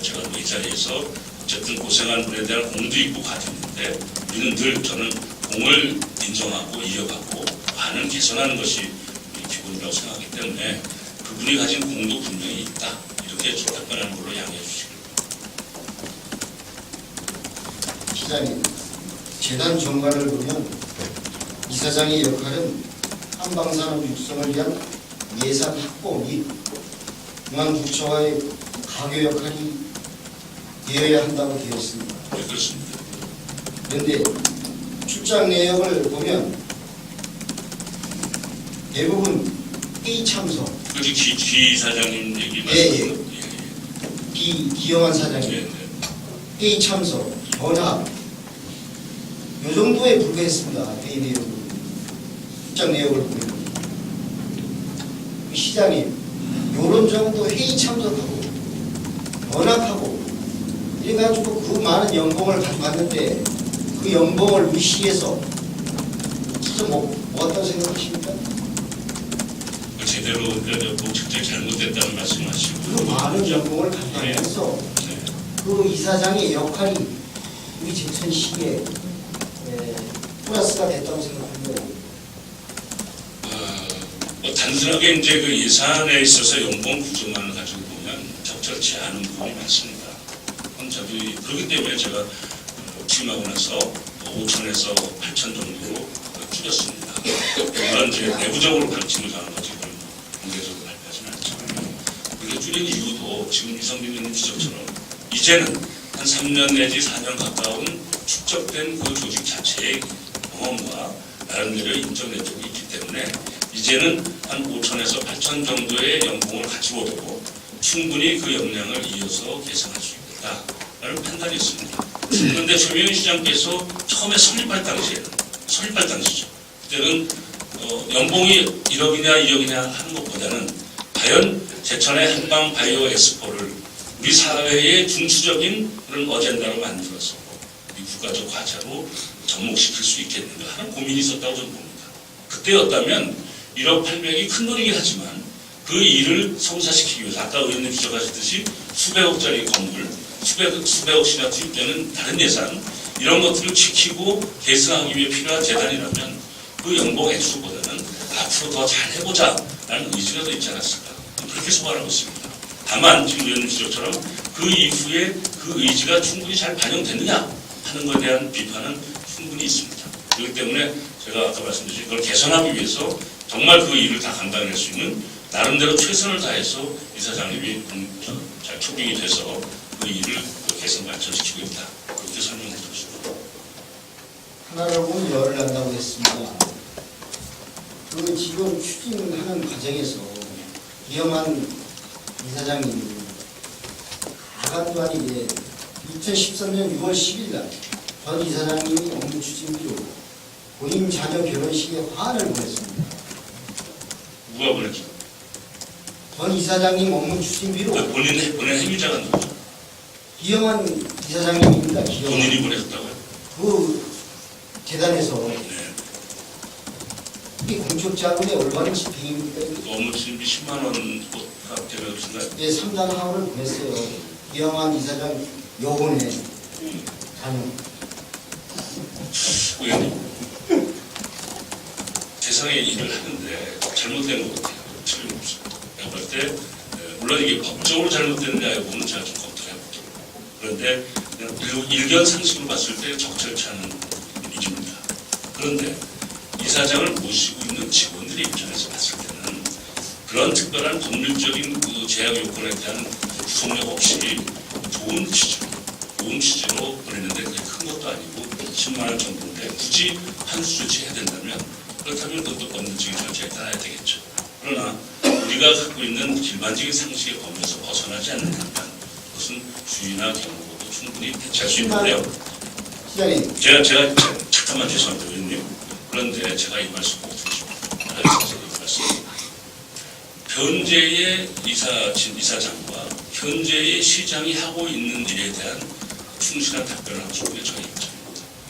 제가 뭐 이 자리에서 어쨌든 고생한 분에 대한 공도 있고 과정인데 우리는 늘 저는 공을 인정하고 이어가고 반을 개선하는 것이 기본이라고 생각하기 때문에 그분이 가진 공도 분명히 있다. 이렇게 답변하는 걸로 양해해 주시기 바랍니다. 시장님, 재단 정관을 보면 이사장의 역할은 한방산업 육성을 위한 예산 확보 및 중앙부처와의 가교 역할이 되어야 한다고 되어 있습니다. 네, 그렇습니다. 그런데 출장 내역을 보면 대부분 회의 참석, 기 사장님 얘기 예, 말씀하셨죠? 기영환 사장님 네. 회의 참석, 전화 요 정도에 불과했습니다. 회의 내역을 출장 내역을 보면 시장님 요런 정도 회의 참석하고 연락하고 이래가지고 그 많은 연봉을 가져갔는데 그 연봉을 무시해서 진짜 뭐 어떤 생각하십니까? 제대로 목적적이 잘못됐다는 말씀하시고 그 많은 연봉을 가져가면서 네. 그 이사장의 역할이 우리 제천시에 플러스가 됐다고 생각합니다. 뭐 단순하게 이제 그 예산에 있어서 연봉 구조만을 가지고 보면 적절치 않은 부분이 많습니다. 저도 그렇기 때문에 제가 취임하고 나서 5천에서 8천 정도로 줄였습니다. 물론 이제 내부적으로 가르침을 가는 거지 그걸 공개적으로 발표하지는 않죠. 그렇게 줄인 이유도 지금 이성빈 의원님 지적처럼 이제는 한 3년 내지 4년 가까운 축적된 그 조직 자체의 경험과 나름대로 인정 내적이 있기 때문에 이제는 한 5천에서 8천 정도의 연봉을 가지고 두고 충분히 그 역량을 이어서 개선할 수 있다라는 판단이 있습니다. 그런데 최명희 시장께서 처음에 설립할 당시죠. 그때는 연봉이 1억이냐 2억이냐 하는 것보다는 과연 제천의 한방 바이오 엑스포를 우리 사회의 중추적인 그런 어젠다로 만들어서 우리 국가적 과제로 접목시킬 수 있겠는가 하는 고민이 있었다고 저는 봅니다. 그때였다면 1억 800이 큰 돈이긴 하지만 그 일을 성사시키기 위해서 아까 의원님 지적하셨듯이 수백억짜리 건물, 수백억씩이나 투입되는 다른 예산 이런 것들을 지키고 계승하기 위해 필요한 재단이라면 그 연봉 액수보다는 앞으로 더 잘해보자 라는 의지가 더 있지 않았을까 그렇게 소환하고 있습니다. 다만 지금 의원님 지적처럼 그 이후에 그 의지가 충분히 잘 반영됐느냐 하는 것에 대한 비판은 충분히 있습니다. 그렇기 때문에 제가 아까 말씀드린 그걸 개선하기 위해서 정말 그 일을 다 감당할 수 있는 나름대로 최선을 다해서 이사장님이 잘 초빙이 돼서 그 일을 개선 발전시키고 있다. 그렇게 설명해 주십니다. 하나를 보면 열을 난다고 했습니다. 그 지금 추진하는 과정에서 이영환 이사장님이 가관도 아니게 2013년 6월 10일 날 전 이사장님이 업무 추진비로 본인 자녀 결혼식에 화환을 보냈습니다. 누가 보냈죠? 전 이사장님 업무 추진비로 본인 행위자가 누구죠? 이영환 이사장님입니다. 본인이 보냈다고요? 그 재단에서 네. 이게 공적 자금의 올바른 집행입니까? 업무팀비 10만 원 되면 준가요? 예, 3단 하원을 보냈어요. 이영환 이사장 요번에 다녀. 의원님, 대상의 일을 하는데 잘못된 것 같아요. 틀림없어. 내가 볼 때 물론 이게 법적으로 잘못됐느냐 여부는 제가 좀 검토를 해볼게요. 그런데 그냥 일견 상식으로 봤을 때 적절치 않은 일입니다. 그런데 이사장을 모시고 있는 직원들의 입장에서 봤을 때는 그런 특별한 법률적인 그 제약 요건에 대한 구속력 없이 좋은 취지로 보냈는데 그게 큰 것도 아니고 10만 원 정도인데 굳이 한수 조치해야 된다면 그렇다면 그것도 법률적인 절차에 따라야 되겠죠. 그러나 우리가 갖고 있는 일반적인 상식의 범위에서 벗어나지 않는 한간 그것은 주의나 경고도 충분히 대체할 수 있는데요. 시장님, 제가 잠깐만 죄송합니다, 의원님. 그런데 제가 이 말씀 꼭 드리고 싶어요. 이 말씀. 현재의 이사장과 현재의 시장이 하고 있는 일에 대한 충실한 답변을 하고 싶은 게 저희 입장입니다.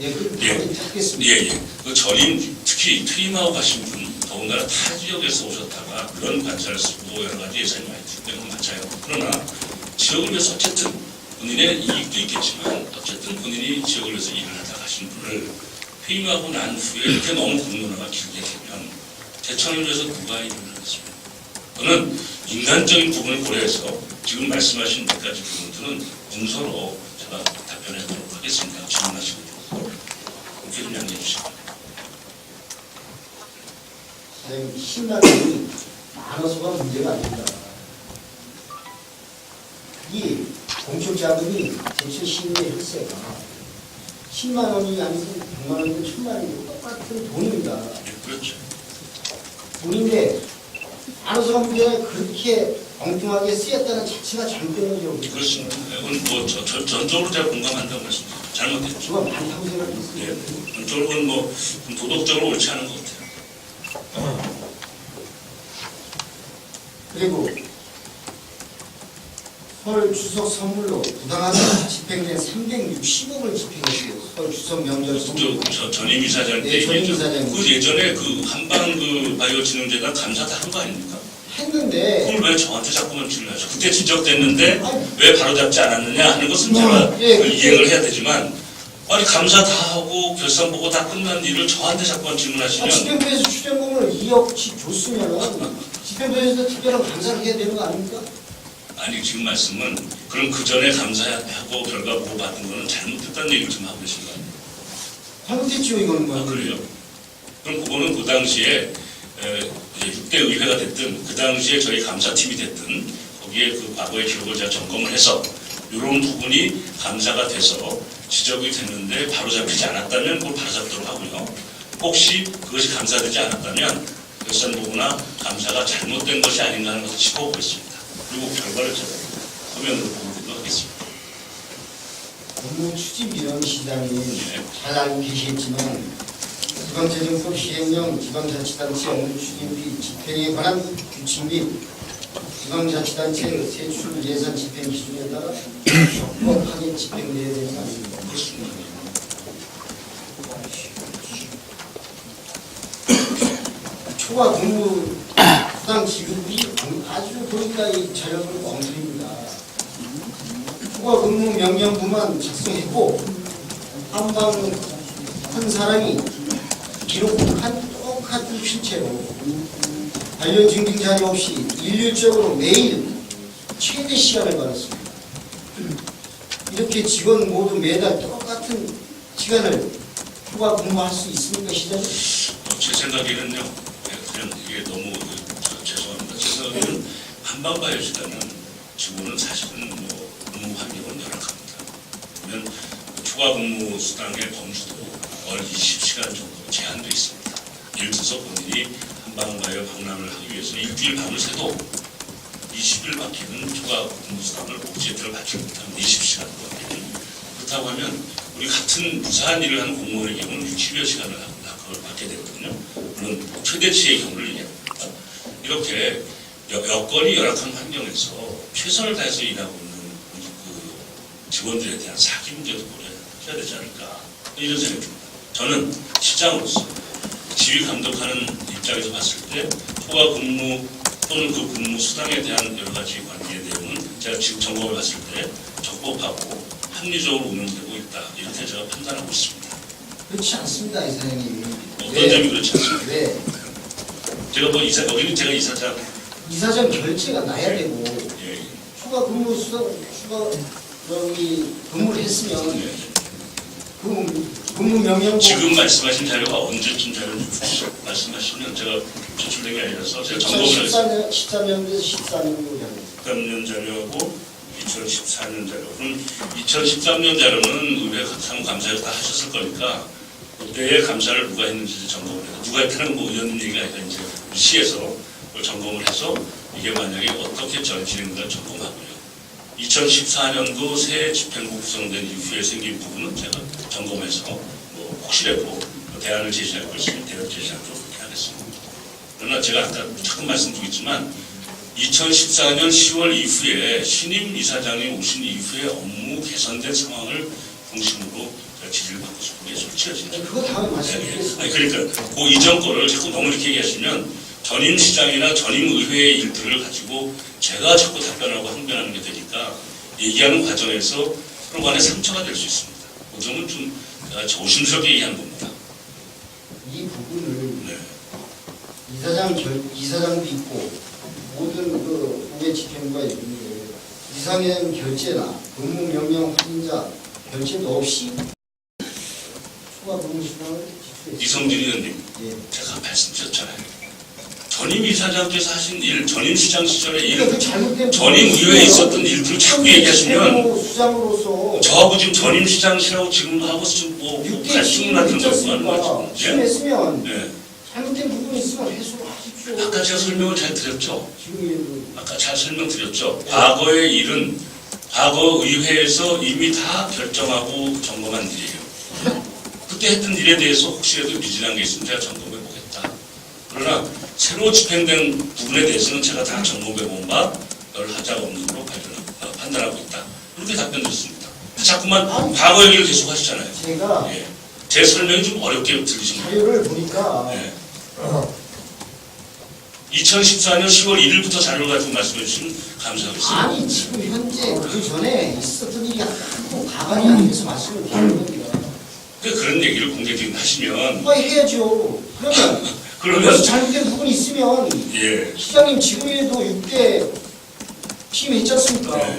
예, 그 예. 찾겠습니다. 예. 그 전임, 특히 퇴임하고 가신 분, 더군다나 타 지역에서 오셨다가 그런 관찰을 쓰고 여러 가지 예산이 많이 들는 건 맞아요. 그러나 지역을 위해서 어쨌든 본인의 이익도 있겠지만 어쨌든 본인이 지역을 위해서 일을 하다 가신 분을 퇴임하고 난 후에 이렇게 너무 공론화가 길게 되면 대청을 위해서 누가 일을 하겠습니까? 저는 인간적인 부분을 고려해서 지금 말씀하신 몇 가지 부분들은 문서로 제가 답변하도록 하겠습니다. 질문하시고 그렇게 좀 양해해 주시고. 사장님, 10만 원이 많아서가 문제가 아닙니다. 이 공적 자금이 제출 시민의 혈세가 10만 원이 아니고 100만 원이고 1000만 원이고 똑같은 돈입니다. 그렇죠. 돈인데 많아서가 문제가 그렇게 엉뚱하게 쓰였다는 자체가 잘못된 거죠. 그렇습니다. 이건 뭐 전적으로 제가 공감한다고 말씀드립니다. 잘못됐죠. 저가 많다고 생각했어요. 예. 전적으로 뭐 도덕적으로 옳지 않은 것 같아요. 그리고 설 추석 선물로 부당하게 집행된 360억을 집행했어요. 설 추석 명절 선물로. 저 전임 이사장 때 네, 전임 얘기했죠. 이사장님. 그 예전에 그 한방 그 바이오 진흥재단 감사 다 한 거 아닙니까? 했는데 그걸 왜 저한테 자꾸만 질문하죠? 그때 지적됐는데 아니, 왜 바로잡지 않았느냐 하는 것은 제가 예, 그 이행을 해야 되지만 아니 감사 다 하고 결산 보고 다 끝난 일을 저한테 자꾸만 질문하시면 집행부에서 출연금을 2억씩 줬으면 집행부에서 특별한 감사를 해야 되는 거 아닙니까? 아니 지금 말씀은 그럼 그 전에 감사하고 결과 보고 받은 거는 잘못됐다는 얘기를 좀 하고 계신 거 아니에요? 잘못했죠 이거는. 아, 그래요? 그럼 그거는 그 당시에 이제 6대 의회가 됐든 그 당시에 저희 감사팀이 됐든 거기에 그 과거의 기록을 제가 점검을 해서 이런 부분이 감사가 돼서 지적이 됐는데 바로 잡히지 않았다면 그걸 바로 잡도록 하고요. 혹시 그것이 감사되지 않았다면 결산보고나 감사가 잘못된 것이 아닌가 하는 것을 짚어보겠습니다. 그리고 결과를 제가 화면으로 보도록 하겠습니다. 업무 추진위원 시장님 네. 잘 알고 계시겠지만 지방재정법 시행령 지방자치단체 업무 추진비 집행에 관한 규칙 및 지방자치단체 세출 예산 집행 기준에 따라 적법하게 집행되어야 되는 거 아닙니까? 그렇습니다. 초과 근무 부당 지급이 아주 보니까 이 자료를 엉터리입니다. 초과 근무 명령부만 작성했고 한방 한 사람이 기록한 똑같은 실체로 관련 증빙 자료 없이 일률적으로 매일 최대 시간을 받았습니다. 이렇게 직원 모두 매달 똑같은 시간을 초과 근무할 수 있습니까, 시장님? 제 생각에는요, 그냥 이게 너무 죄송합니다. 제 생각에는 한방바이오시다는 직원은 사실은 뭐 근무 환경은 열악합니다. 그러면 초과 근무 수당의 범주도 월 20시간 정도 제한되어 있습니다. 예를 들어서 본인이 한방바이오 박람을 하기 위해서 일주일 밤을 새도 20일밖에는 초과 근무 수당을 복지혜택을 받지 못하면 20시간 밖에는 그렇다고 하면 우리 같은 무사한 일을 하는 공무원의 경우는 60여 시간을 그걸 받게 되거든요. 물론 최대치의 경우를 얘기합니다. 이렇게 여건이 열악한 환경에서 최선을 다해서 일하고 있는 그 직원들에 대한 사기 문제도 고려해야 되지 않을까 이런 생각이 듭니다. 저는 시장으로서 지휘 감독하는 입장에서 봤을 때 초과 근무 또는 그 근무 수당에 대한 여러 가지 관계 내용은 제가 지금 점검해 봤을 때 적법하고 합리적으로 운영되고 있다. 이렇게 제가 판단하고 있습니다. 그렇지 않습니다, 이사장님. 어떤 점이 그렇지 않습니까? 왜? 제가 뭐 여기는 제가 이사장. 이사장 결제가 나야 되고 예. 추가 근무 수당 추가 근무를 했으면 예. 근무 명령 지금 말씀하신 자료가 언제쯤 자료인지 말씀하시면 제가 제출된 게 아니라서 제가 점검을 하겠습니다. 13년에서 14년도 자료. 13년 자료하고 2014년 자료. 그럼 2013년 자료는 의회 사무감사에서 다 하셨을 거니까 그때의 감사를 누가 했는지 점검을 해서 누가 했다는 뭐 의원님 얘기가 아니라 이제 시에서 그걸 점검을 해서 이게 만약에 어떻게 진행된가 점검하고요. 2014년도 새 집행부 구성된 이후에 생긴 부분은 제가 점검해서 뭐 혹시라도 대안을 제시할 것 있으면 대안 제시하도록 그렇게 하겠습니다. 그러나 제가 아까 자꾸 말씀드리겠지만 2014년 10월 이후에 신임 이사장이 오신 이후에 업무 개선된 상황을 중심으로 지지를 받고 싶은 게 솔직해집니다. 그거 다음에 말씀드리겠습니다. 아니 그러니까 그 이전 거를 자꾸 너무 이렇게 얘기하시면 전임 시장이나 전임 의회의 일들을 가지고 제가 자꾸 답변하고 항변하는 게 되니까 얘기하는 과정에서 서로 간에 상처가 될 수 있습니다. 그 점은 좀 제가 조심스럽게 얘기하는 겁니다. 이 부분을 네. 이사장도 있고 모든 그 후배 집행부가 있는데 이상현 결제나 근무 명령 확인자 결제도 없이 추가 근무 수당을 지출했습니다. 이성진 의원님, 예. 제가 말씀드렸잖아요. 전임 이사장께서 하신 일, 전임 시장 시절의 일, 그러니까 그 잘못된 전임 의회에 있었던 일들을 자꾸 얘기하시면 수장으로서 저하고 지금 전임 시장실하고 지금도 하고 지금 뭐 6대 갈등을 하는 있지 거 하는 않습니까? 거죠. 예? 심했으면 네. 잘못된 부분이 있으면 해소를 하십시오. 아까 제가 설명을 잘 드렸죠. 지금 아까 잘 설명드렸죠. 과거의 일은 과거 의회에서 이미 다 결정하고 점검한 일이에요. 그때 했던 일에 대해서 혹시라도 미진한 게 있으면 제가 점검해 보겠다. 그러나 새로 집행된 부분에 대해서는 제가 다 점검해 본 바 별 하자가 없는 걸로 판단하고 있다. 그렇게 답변드렸습니다. 자꾸만 과거 얘기를 계속 하시잖아요. 제가 예. 제 설명이 좀 어렵게 들리십니다. 자료를 보니까 예. 2014년 10월 1일부터 자료를 가지고 말씀해 주시면 감사하겠습니다. 아니 지금 현재 그 전에 있었던 일이 한번 가만히 아니면서 말씀을 드리는 겁니다. 그런 얘기를 공개적으로 하시면 누가 해야죠. 그러면 그러면 잘못된 부분이 있으면 예. 시장님 지금에도 6대 취임했지 않습니까? 네.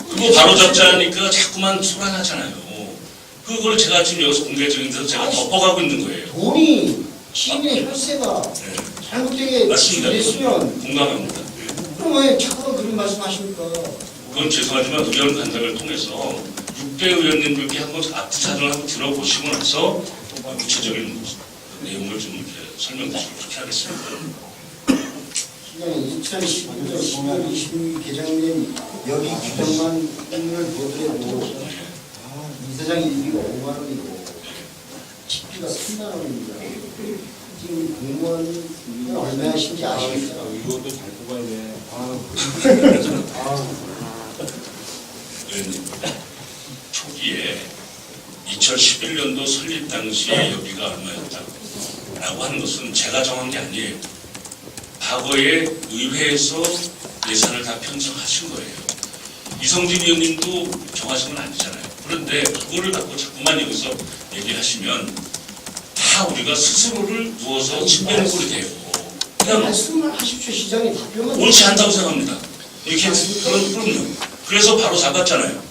그거 바로 잡자니까 자꾸만 소란하잖아요. 그걸 제가 지금 여기서 공개적인 데서 제가 덮어가고 있는 거예요. 돈이 시민의 혈세가 네. 잘못되게 맞습니다. 지출됐으면 공감합니다. 네. 그럼 왜 자꾸만 그런 말씀하십니까? 그건 죄송하지만 의원 간담회를 통해서 6대 의원님들께 한번 앞뒤 사정을 한번 들어보시고 나서 구체적인 내용을 좀 이렇게 설명드리고 그렇게 하겠습니다. 시장님 2015년 10월 26일 개정된 여기 규정만을 보더라도 이사장이 일비가 5만 원이고 식비가 3만 원입니다. 지금 공무원은 얼마 하신지 아시겠어요? 이것도 잘 뽑아야 돼. 의원님, 초기에 2011년도 설립 당시에 여기가 얼마였다라고 하는 것은 제가 정한 게 아니에요. 과거에 의회에서 예산을 다 편성하신 거예요. 이성진 의원님도 정하신 건 아니잖아요. 그런데 그거를 갖고 자꾸만 여기서 얘기하시면 다 우리가 스스로를 누워서 침 빼는 꼴이 돼요. 그냥 말씀을 하십시오. 시장이 답변만 옳지 않다고 생각합니다. 이렇게 그럼요. 그래서 바로 잡았잖아요.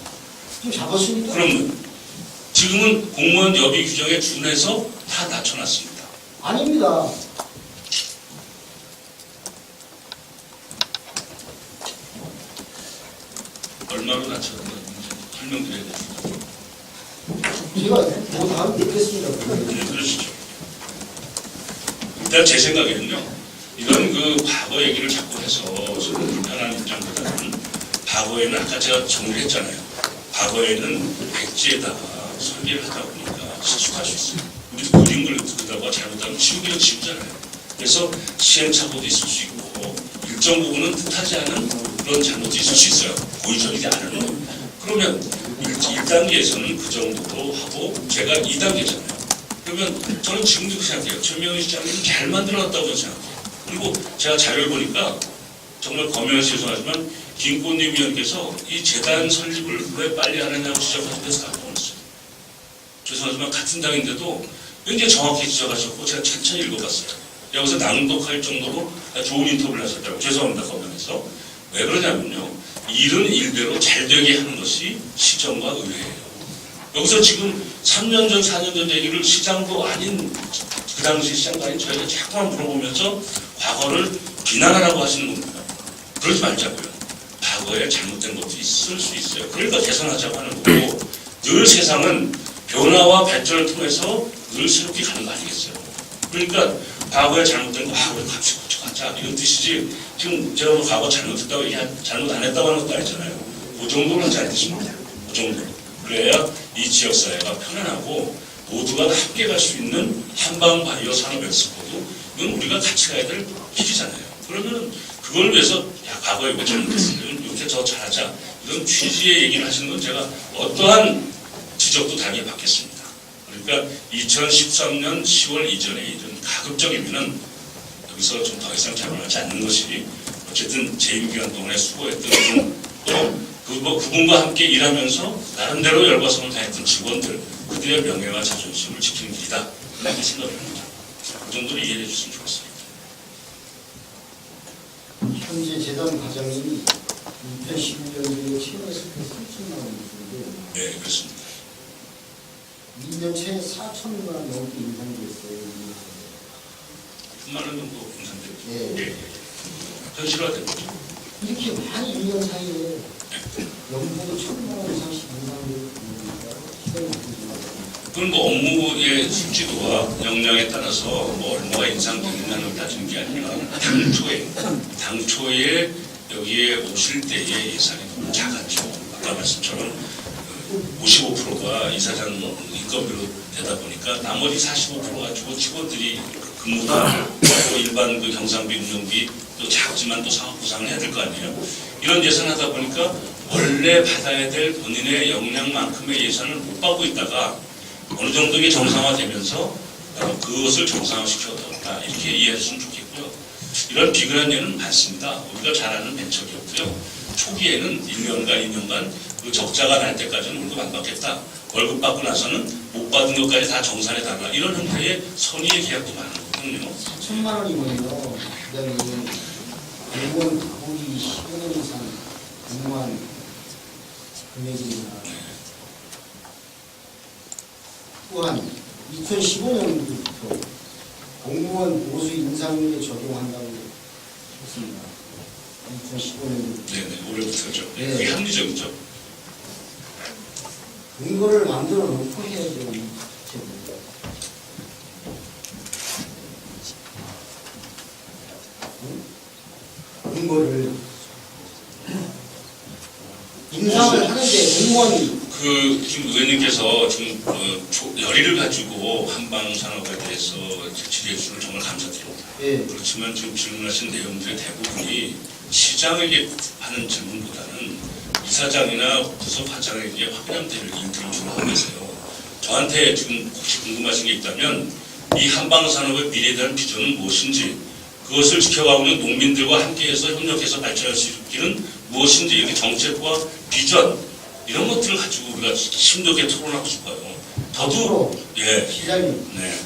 좀 잡았습니까? 그럼요. 지금은 공무원 여비 규정에 준해서 다 낮춰놨습니다. 아닙니다. 얼마로 낮췄는지 설명드려야 됩니다. 제가 뭐 다음 듣겠습니다. 네, 그러시죠. 일단 제 생각에는요, 이런 그 과거 얘기를 자꾸 해서 서로 불편한 입장보다는 과거에는 아까 제가 정리를 했잖아요. 과거에는 백지에다가 설계를 하다 보니까 실수할 수 있어요. 우리 그림 그리다가 잘못하면 지우기는 지우잖아요. 그래서 시행착오도 있을 수 있고 일정 부분은 뜻하지 않은 그런 잘못이 있을 수 있어요. 고의적이지 않은 거. 그러면 1단계에서는 그 정도로 하고 제가 2단계잖아요. 그러면 저는 지금도 그렇게 생각해요. 최명희 시장님 잘 만들어놨다고 생각해요. 그리고 제가 자료를 보니까 정말 검열해서 죄송하지만 김건림 의원께서 이 재단 설립을 왜 빨리 안 했냐고 지적하셔서 깜짝 놀랐어요. 죄송하지만 같은 당인데도 굉장히 정확히 지적하셨고 제가 천천히 읽어봤어요. 여기서 낭독할 정도로 좋은 인터뷰를 하셨더라고요. 죄송합니다. 검열해서. 왜 그러냐면요. 일은 일대로 잘 되게 하는 것이 시정과 의회예요. 여기서 지금 3년 전, 4년 전 얘기를 시장도 아닌 그 당시 시장도 아닌 저희가 자꾸만 물어보면서 과거를 비난하라고 하시는 겁니다. 그러지 말자고요. 과거에 잘못된 것도 있을 수 있어요. 그러니까 개선하자고 하는 거고 늘 세상은 변화와 발전을 통해서 늘 새롭게 가는 거 아니겠어요. 그러니까 과거에 잘못된 거 우리 같이 고쳐가자 이런 뜻이지 지금 제가 뭐 과거 잘못했다고 잘못 안 했다고 하는 것도 아니잖아요. 그 정도는 잘 뜻입니다. 그 정도. 그래야 이 지역사회가 편안하고 모두가 함께 갈 수 있는 한방바이오 산업엑스포도 이건 우리가 같이 가야 될 길이잖아요. 그러면 그걸 위해서 야 과거에 왜 잘못했으면 이렇게 더 잘하자 이런 취지의 얘기를 하시는 건 제가 어떠한 지적도 당연히 받겠습니다. 그러니까 2013년 10월 이전에 이런 가급적이면은 여기서 좀 더 이상 자문하지 않는 것이 어쨌든 재임 기간 동안에 수고했던 또 그분과 함께 일하면서 나름대로 열과성을 다했던 직원들 그들의 명예와 자존심을 지키는 길이다 이렇게 생각을 합니다. 그 정도로 이해해 주시면 좋겠습니다. 현재 재단 과장이 2011년도에 채용했을 때 3천만 원이었는데 네, 그렇습니다. 2년 차에 4천만 원 넘게 인상됐어요. 100만 원 정도 인상됐죠. 네. 예. 현실화된 거죠. 이렇게 많이 1년 사이에 연봉도 1,000만 원 이상씩 인상되고 있으니까 시간이 걸립니다. 그건 뭐 업무의 숙지도와 역량에 따라서 뭐 얼마가 인상되느냐를 따지는 게 아니라 당초에 여기에 오실 때의 예산이 너무 작았죠. 아까 말씀처럼 55%가 이사장 인건비로 되다 보니까 나머지 45% 가지고 직원들이 근무도 또 일반 그 경상비 운영비 또 작지만 또 사업 구상을 해야 될 거 아니에요. 이런 예산 하다 보니까 원래 받아야 될 본인의 역량만큼의 예산을 못 받고 있다가 어느 정도 이게 정상화되면서 그것을 정상화시켜뒀다 이렇게 이해하시면 좋겠고요. 이런 비근한 예는 많습니다. 우리가 잘 아는 벤처기업도요. 초기에는 1년간 2년간 그 적자가 날 때까지는 월급 안 받겠다. 월급 받고 나서는 못 받은 것까지 다 정산해 달라. 이런 형태의 선의의 계약도 많거든요. 4천만 원이면요. 그다음에 공무원 가복이 15년 이상 근무한 금액이나 또한 2015년부터 공무원 보수 인상률에 적용한다고 했습니다. 2015년부터. 네네, 올해부터죠. 네. 그게 합리적이죠. 근거를 만들어 놓고 해야죠. 이 자체는. 근거를 인상을 하는데 공무원이 지금 의원님께서 지금 열의를 가지고 한방산업에 대해서 질의해 주시는 정말 감사드립니다. 예. 그렇지만 지금 질문하신 내용들의 대부분이 시장에게 하는 질문보다는 이사장이나 부서과장에게 확인하면 될 일들을 주로 하고 계세요. 저한테 지금 혹시 궁금하신 게 있다면 이 한방산업의 미래에 대한 비전은 무엇인지 그것을 지켜가고 있는 농민들과 함께해서 협력해서 발전할 수 있기는 무엇인지 이렇게 정책과 비전 이런 것들을 가지고 우리가 심도있게 토론하고 싶어요. 더더욱 예, 시장님 네,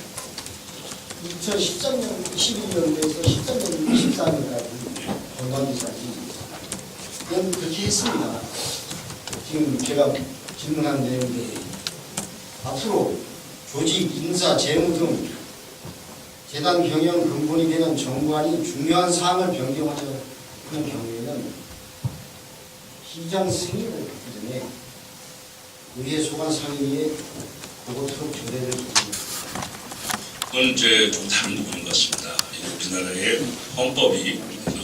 2013년 21년도에서 13년 24년까지 건강기까지 그냥 그렇게 했습니다. 지금 제가 질문한 내용들 앞으로 조직, 인사, 재무 등 재단 경영 근본이 되는 정관이 중요한 사항을 변경하는 경우에는 시장 승인을 받기 전에 의회 소관 상임위에 보고토록 조례를 드립니다. 그건 이제 좀 다른 부분인 것 같습니다. 우리나라의 헌법이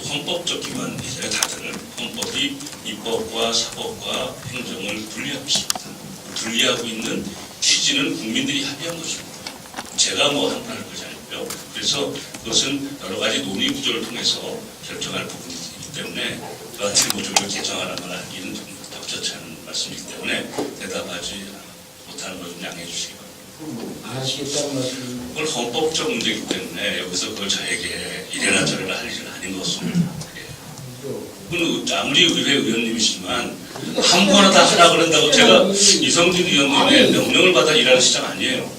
헌법적 기관이잖아요. 다들 헌법이 입법과 사법과 행정을 분리하고 있습니다. 분리하고 있는 취지는 국민들이 합의한 것입니다. 제가 뭐 한판을 걸지 않고요. 그래서 그것은 여러 가지 논의 구조를 통해서 결정할 부분이기 때문에 그 같은 구조를 개정하라거나 하기는 좀 적절치 않은 말씀이기 때문에 대답하지 못하는 걸 좀 양해해 주시기 바랍니다. 안 하시겠다고 있다는 말씀. 그건 헌법적 문제이기 때문에 여기서 그걸 저에게 이래나 저래나 할 일은 아닌 것 같습니다. 그건 아무리 의회 의원님이시지만 아무거나 다 하라 그런다고 제가 이성진 의원님의 명령을 받아 일하는 시장 아니에요.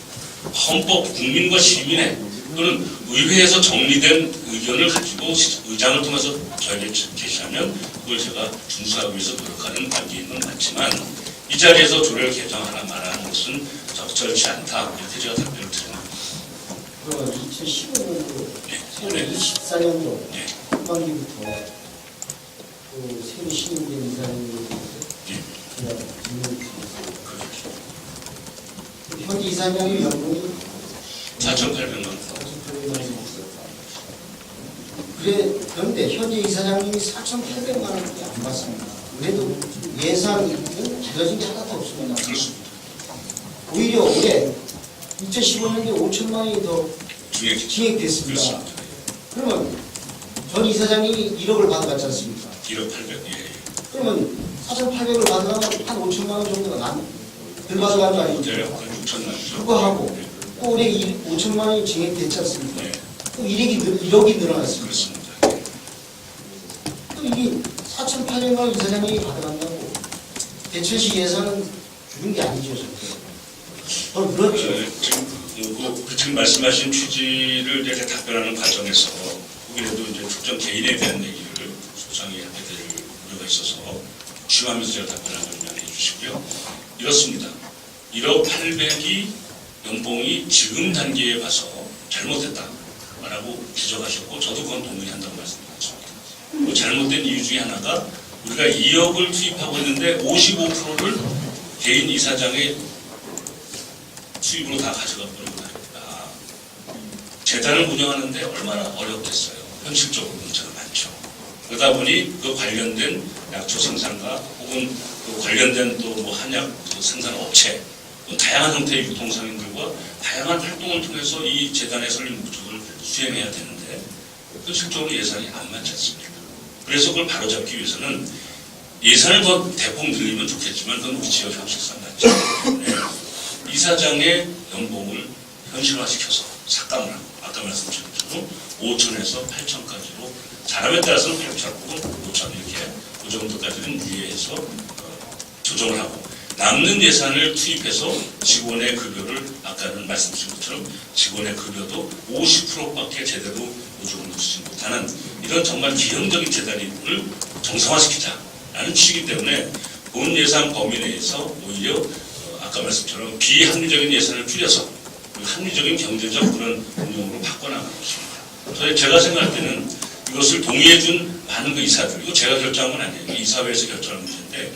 헌법 국민과 시민의 또는 의회에서 정리된 의견을 가지고 의장을 통해서 저에게 제시하면 그걸 제가 준수하기 위해서 노력하는 관계는 맞지만 이 자리에서 조례를 개정하라 말하는 것은 적절치 않다. 이렇게 제가 답변을 드립니다. 그럼 2015년도, 네. 2024년도 네. 후반기부터 그 새로 신임된 이사님에 네. 대해서 제가 질문을 드렸어요. 현재 이사장의 연봉이 4,800만 원. 4,800만 원. 그런데 현재 이사장님이 4,800만 원밖에 안 받습니다. 그래도 예산은 길어진 게 하나도 없습니다. 그렇습니다. 오히려 올해 2015년도에 5천만 원이 더 증액됐습니다. 그렇습니다. 그러면 전 이사장님이 1억을 받아갔지 않습니까? 1억 800. 예. 그러면 4,800을 받아가면 한 5천만 원 정도가 덜 받아간 거 아니죠? 그래요. 6천만 원. 그거 하고 또 올해 5천만 원이 증액됐지 않습니까? 네. 또 1억이 늘어났습니다. 그렇습니다. 또 이게 4,800만 원 이사장님이 받아간다고 대천시 예산은 줄인 게 아니죠, 절대. 더 늘었죠. 지금 말씀하신 취지를 이제 답변하는 과정에서 혹이라도 이제 특정 개인에 대한 얘기를 소상히 하게 될 우려가 있어서 취하면서 제가 답변하는 걸 양해해 주시고요. 이렇습니다. 1억 800이 연봉이 지금 단계에 봐서 잘못됐다라고 지적하셨고 저도 그건 동의한다고 말씀드렸습니다. 그 잘못된 이유 중에 하나가 우리가 2억을 투입하고 있는데 55%를 개인 이사장의 수입으로 다 가져가 버리고 나니까 재단을 운영하는데 얼마나 어렵겠어요. 현실적으로 문제가 많죠. 그러다 보니 그 관련된 약초 생산과 혹은 그 관련된 또 뭐 한약 생산 업체 다양한 형태의 유통상인들과 다양한 활동을 통해서 이 재단의 설립 목적을 수행해야 되는데 현실적으로 예산이 안 맞지 않습니까? 그래서 그걸 바로잡기 위해서는 예산을 더 대폭 늘리면 좋겠지만 그건 우리 지역 형식상 맞죠. 네. 이사장의 연봉을 현실화시켜서 삭감을 하고 아까 말씀드린 것처럼 5천에서 8천까지로 사람에 따라서는 8천 혹은 5천 이렇게 그 정도까지는 유예해서 조정을 하고 남는 예산을 투입해서 직원의 급여를 아까는 말씀드린 것처럼 직원의 급여도 50%밖에 제대로 보조를 주지 못하는 이런 정말 기형적인 재단을 정상화시키자라는 취지이기 때문에 본 예산 범위 내에서 오히려 아까 말씀처럼 비합리적인 예산을 줄여서 합리적인 경제적 그런 운영으로 바꿔나가고 있습니다. 제가 생각할 때는 이것을 동의해준 많은 그 이사들, 이거 제가 결정한 건 아니에요. 이사회에서 결정한 문제인데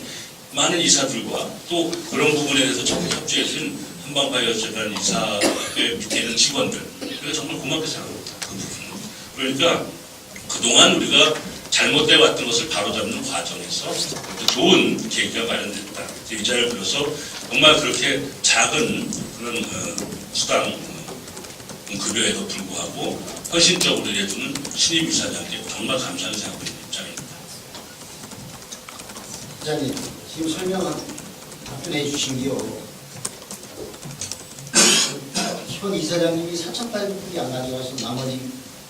많은 이사들과 또 그런 부분에 대해서 적극 협조해준 한방바이오재단 이사회 밑에 있는 직원들, 우리가 정말 고맙게 생각합니다. 그 부분은. 그러니까 그동안 우리가 잘못돼 왔던 것을 바로잡는 과정에서 좋은 계기가 마련됐다. 이 자리를 빌어서 정말 그렇게 작은 그런 수당 급여에도 불구하고 헌신적으로 해주는 신입 이사장께 정말 감사하는 생각을 하는 입장입니다. 이사장님, 지금 답변해 주신 게요. 현 이사장님이 4,800불이 안 가져가서 나머지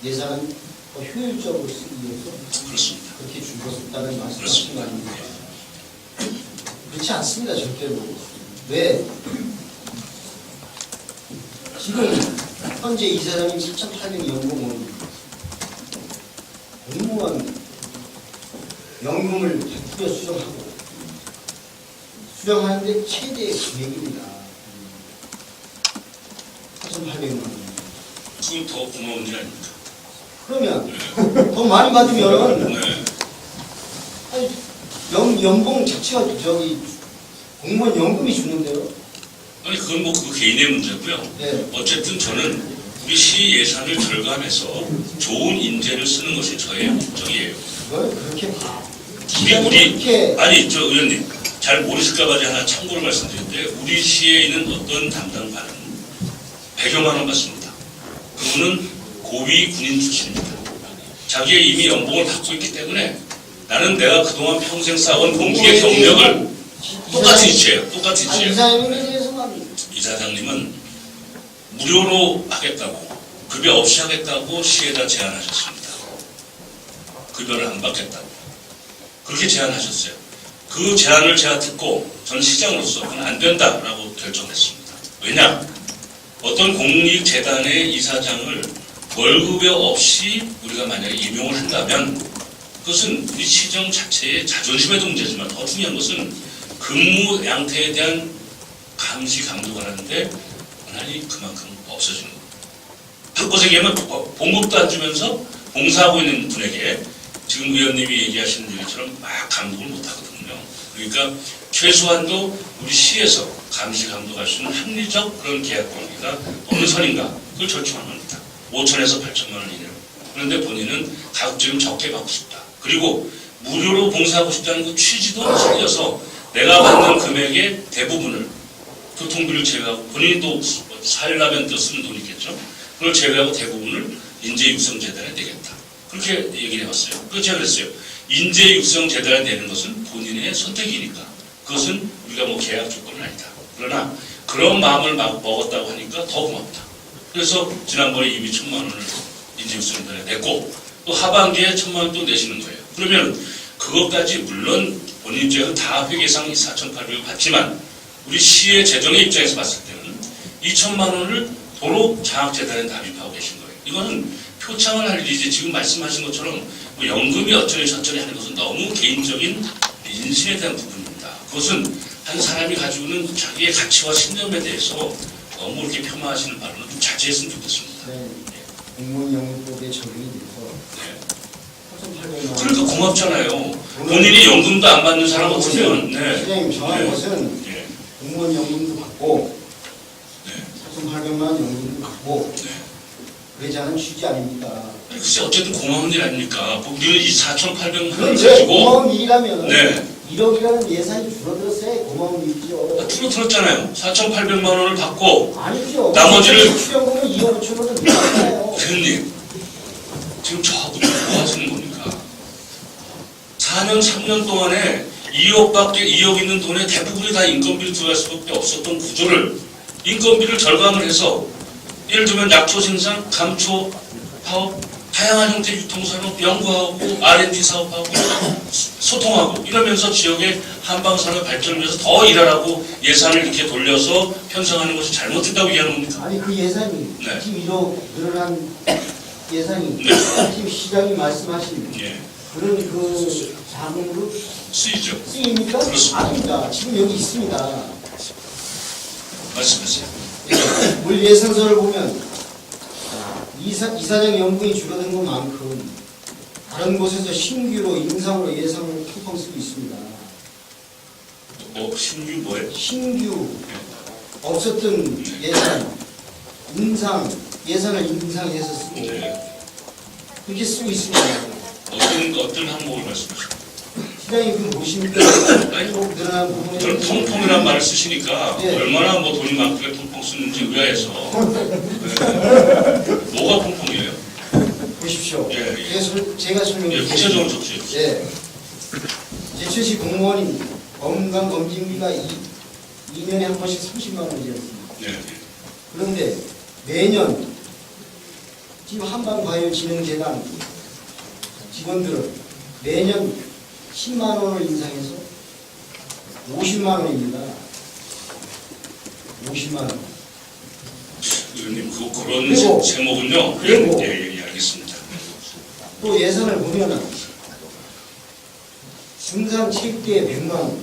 예산은 더 효율적으로 쓰기 위해서 그렇습니다. 그렇게 줄였다는 말씀하신 거 아닙니까? 그렇지 않습니다, 절대로. 왜? 지금 현재 이사장님 4,800 연봉은 공무원 연금을 100% 수령하는데 최대 금액입니다. 4,800만 원. 그건 더 고마운 일 아닙니까? 그러면 더 많이 받으면 네. 아니, 연봉 자체가 공무원 연금이 주는데요. 아니 그건 뭐 그 개인의 문제고요. 네. 어쨌든 저는 우리 시 예산을 절감해서 좋은 인재를 쓰는 것이 저의 목적이에요. 그걸 그렇게 봐. 우리 아니 저 의원님 잘 모르실까봐 하나 참고로 말씀드리는데 우리 시에 있는 어떤 담당관은 100여만 원 받습니다. 그분은 고위 군인 출신입니다. 자기의 이미 연봉을 받고 있기 때문에 나는 내가 그동안 평생 쌓아온 공직의 경력을 똑같이 이체해요. 똑같이 이체해요. 이사장님에 대해서만 이사장님은 무료로 하겠다고, 급여 없이 하겠다고 시에다 제안하셨습니다. 급여를 안 받겠다고. 그렇게 제안하셨어요. 그 제안을 제가 듣고 저는 시장으로서 그건 안 된다라고 결정했습니다. 왜냐? 어떤 공익재단의 이사장을 월급여 없이 우리가 만약에 임용을 한다면 그것은 우리 시정 자체의 자존심에도 문제지만 더 중요한 것은 근무 양태에 대한 감시 강도가 하는데 원한이 그만큼 없어지는 겁니다. 바꿔서 얘기하면 봉급도 안 주면서 봉사하고 있는 분에게 지금 의원님이 얘기하시는 얘기처럼 막 감독을 못 하거든요. 그러니까 최소한도 우리 시에서 감시 감독할 수 있는 합리적 그런 계약 관계가 어느 선인가 그걸 절충한 겁니다. 5천에서 8천만 원 이내로. 그런데 본인은 가급적이면 적게 받고 싶다. 그리고 무료로 봉사하고 싶다는 그 취지도 틀려서 내가 받는 금액의 대부분을 교통비를 제외하고 본인이 또 살려면 또 쓰는 돈이 있겠죠. 그걸 제외하고 대부분을 인재육성재단에 내겠다. 그렇게 얘기를 해왔어요. 그래서 제가 그랬어요. 인재육성재단에 내는 것은 본인의 선택이니까 그것은 우리가 뭐 계약 조건은 아니다. 그러나 그런 마음을 먹었다고 하니까 더 고맙다. 그래서 지난번에 이미 1,000만 원을 인재육성재단에 냈고 또 하반기에 1,000만 원 또 내시는 거예요. 그러면 그것까지 물론 본인 입장에서 다 회계상 4,800을 받지만 우리 시의 재정의 입장에서 봤을 때는 2,000만 원을 도로 장학재단에 납입하고 계신 거예요. 이거는 표창을 할 일이지 지금 말씀하신 것처럼 뭐 연금이 어쩌니 저쩌니 하는 것은 너무 개인적인 인신에 대한 부분입니다. 그것은 한 사람이 가지고 있는 자기의 가치와 신념에 대해서 너무 이렇게 폄하하시는 발언은 좀 자제했으면 좋겠습니다. 네. 공무원연금법에 적용이 돼서 네. 4,800만 원. 그러니까 고맙잖아요. 본인이 연금도 안 받는 사람 같으면 네. 시장님 정한 네. 것은 네. 공무원 연금도 받고 네. 4,800만 원 연금도 받고 네. 그러지 않은 취지 아닙니까? 글쎄 어쨌든 고마운 일 아닙니까? 우리는 이 4,800만 그건 원을 제 가지고 고마운 일이라면 네. 1억이라는 예산이 줄어들었어야 고마운 일이죠. 줄어들었잖아요. 4,800만 원을 받고 아니죠. 나머지를- 출연금은 2억 5천 원은 들어갔잖아요. 대표님 지금 저하고 뭐 하시는 겁니까? 4년 3년 동안에 2억 있는 돈에 대부분이 다 인건비로 들어갈 수밖에 없었던 구조를 인건비를 절감을 해서 예를 들면 약초 생산, 감초 파업, 다양한 형태의 유통산업 연구하고 R&D 사업하고 소통하고 이러면서 지역의 한방산업 발전을 위해서 더 일하라고 예산을 이렇게 돌려서 편성하는 것이 잘못됐다고 얘기하는 겁니까? 아니 그 예산이 네. 지금 1억 늘어난 예산이 네. 지금 시장이 말씀하신 예, 그런 그 자금으로 쓰이죠. 쓰입니까? 그렇습니다. 아닙니다. 지금 여기 있습니다. 말씀하세요. 올 예산서를 보면 이사장 연금이 줄어든 것만큼 다른 곳에서 신규로 인상으로 예산을 펑펑 쓰고 있습니다. 뭐 신규 뭐예요? 신규 없었던 예산 인상 예산을 인상해서 쓰고 네. 그렇게 쓰고 있습니다. 어떤 항목을 말씀하십니까? 시장이 그 보십니까? 아니, 꼭 늘어난 부분에 저는 통통이란 말을 쓰시니까 네. 얼마나 뭐 돈이 많길래 통통 쓰는지 의아해서 네. 뭐가 통통이에요? 보십시오. 예, 예. 그래서 제가 예, 설명드리겠습니다. 구체적으로 적시해 주세요. 예. 제출시 공무원이 건강검진비가 2년에 한 번씩 30만 원이었습니다. 네. 그런데 매년 지금 한방바이오진흥재단 직원들은 매년 10만 원을 인상해서 50만 원입니다. 50만 원. 의원님 그런 그리고- 제목은요. 그리고- 예, 알겠습니다. 또 예산을 보면은 중산 체육대회 100만 원,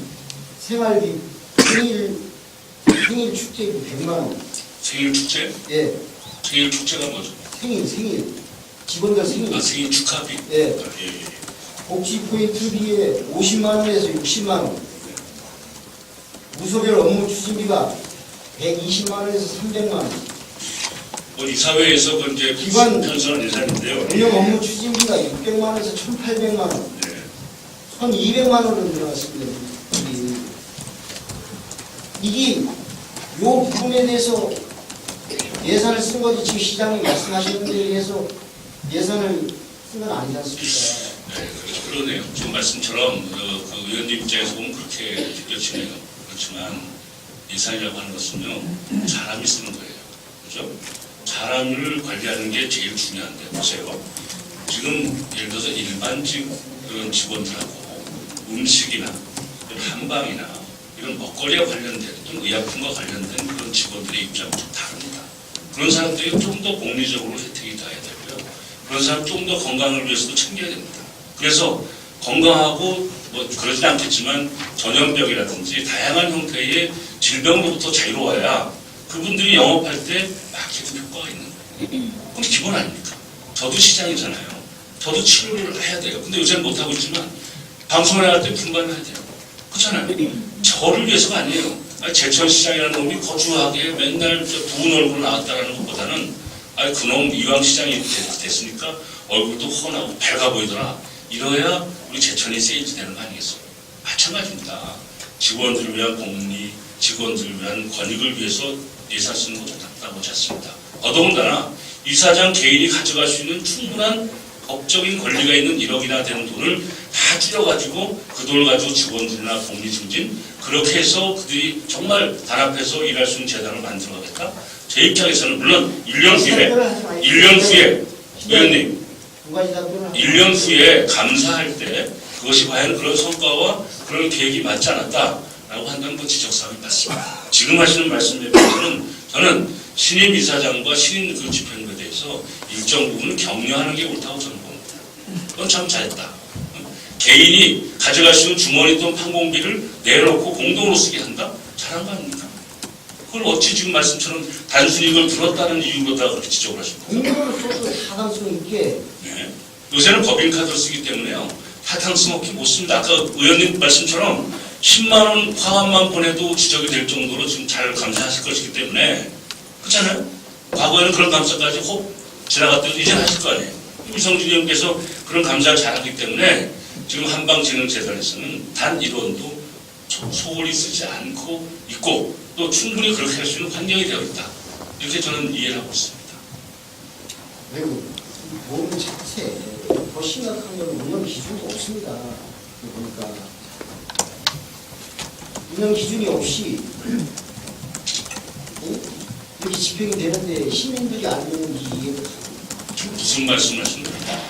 생활비 생일 축제비 100만 원. 생일 축제? 예, 생일 축제가 뭐죠? 생일 직원들 생일. 아, 생일 축하비. 예. 아, 예, 예. 복지 포인트비에 50만 원에서 60만 원. 무소별 업무 추진비가 120만 원에서 300만 원. 뭐 이사회에서 그 이제 기관- 편성한 예산인데요. 운영 업무 추진비가 600만 원에서 1,800만 원. 네. 1,200만 원으로 들어갔습니다. 이게 요 부분에 대해서 예산을 쓴 거지 지금 시장이 말씀하시는 데에 의해서 예산을 쓴 건 아니지 않습니까? 네, 그러네요. 지금 말씀처럼 그 의원님 입장에서 보면 그렇게 느껴지네요. 그렇지만 예산이라고 하는 것은요 사람이 쓰는 거예요. 그죠? 사람을 관리하는 게 제일 중요한데 보세요. 지금 예를 들어서 일반직 그런 직원들하고 음식이나 한방이나 이런 먹거리와 관련된 또는 의약품과 관련된 그런 직원들의 입장은 좀 다릅니다. 그런 사람들이 좀 더 공리적으로 혜택이 닿아야 되고요. 그런 사람 좀 더 건강을 위해서도 챙겨야 됩니다. 그래서 건강하고 뭐 그러진 않겠지만 전염병이라든지 다양한 형태의 질병으로부터 자유로워야 그분들이 영업할 때 마케팅 효과가 있는 거예요. 그건 기본 아닙니까? 저도 시장이잖아요. 저도 치료를 해야 돼요. 근데 요새는 못하고 있지만 방송을 나갈 때 분발을 해야 돼요. 그렇잖아요. 저를 위해서가 아니에요. 제천시장이라는 놈이 거주하게 맨날 부은 얼굴로 나왔다라는 것보다는 그놈 이왕 시장이 됐으니까 얼굴도 훤하고 밝아 보이더라. 이러야 우리 제천이 세일즈 되는 거 아니겠어요? 마찬가지입니다. 직원들을 위한 공리, 직원들을 위한 권익을 위해서 예산 쓰는 것도 답답하지 않습니다. 더더군다나 이사장 개인이 가져갈 수 있는 충분한 법적인 권리가 있는 1억이나 되는 돈을 다 줄여가지고 그 돈을 가지고 직원들이나 공리 증진 그렇게 해서 그들이 정말 단합해서 일할 수 있는 재단을 만들어가겠다. 제 입장에서는 물론 1년 후에 의원님 두 가지 답변을 1년 후에 감사할 때 그것이 과연 그런 성과와 그런 계획이 맞지 않았다라고 한다는 건 지적사항이 맞습니다. 지금 하시는 말씀에 대해서는 저는 신임 이사장과 신임 그 집행부에 대해서 일정 부분 격려하는 게 옳다고 저는 봅니다. 그건 참 잘했다. 개인이 가져갈 수 있는 주머니 돈 판공비를 내려놓고 공동으로 쓰게 한다? 잘한 거 아닙니까? 그걸 어찌 지금 말씀처럼 단순히 이걸 들었다는 이유로다가 그렇게 지적을 하십니까? 공동으로 써도 타당성 있게 네. 요새는 법인카드를 쓰기 때문에요. 타당성 없게 못 씁니다. 아까 의원님 말씀처럼 10만 원 화환만 보내도 지적이 될 정도로 지금 잘 감사하실 것이기 때문에 그렇잖아요. 과거에는 그런 감사까지 혹 지나갔더니 이제는 하실 거 아니에요. 이성진 의원께서 그런 감사를 잘하기 때문에 지금 한방진흥재단에서는 단 1원도 소홀히 쓰지 않고 있고 또 충분히 그렇게 할 수 있는 환경이 되어 있다. 이렇게 저는 이해를 하고 있습니다. 그리고 보험 자체에 더 심각한 건 운영 기준이 없습니다. 보니까 운영 기준이 없이 이렇게 집행이 되는데 시민들이 알면 이해가 무슨 말씀을 하시는 겁니까?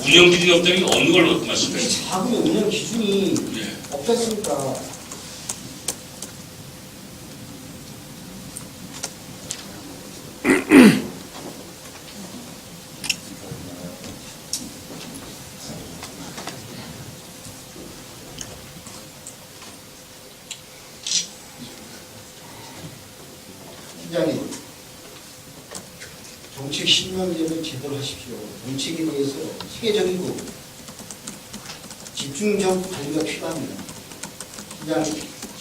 운영 기준이 없다는 게 어느 걸로 가요. 말씀하시는 자금의 운영 기준이 네. 없지 않습니까? 시장님, 정책 실명제를 제대로 하십시오. 정책에 대해서 체계적이고 집중적 관리가 필요합니다.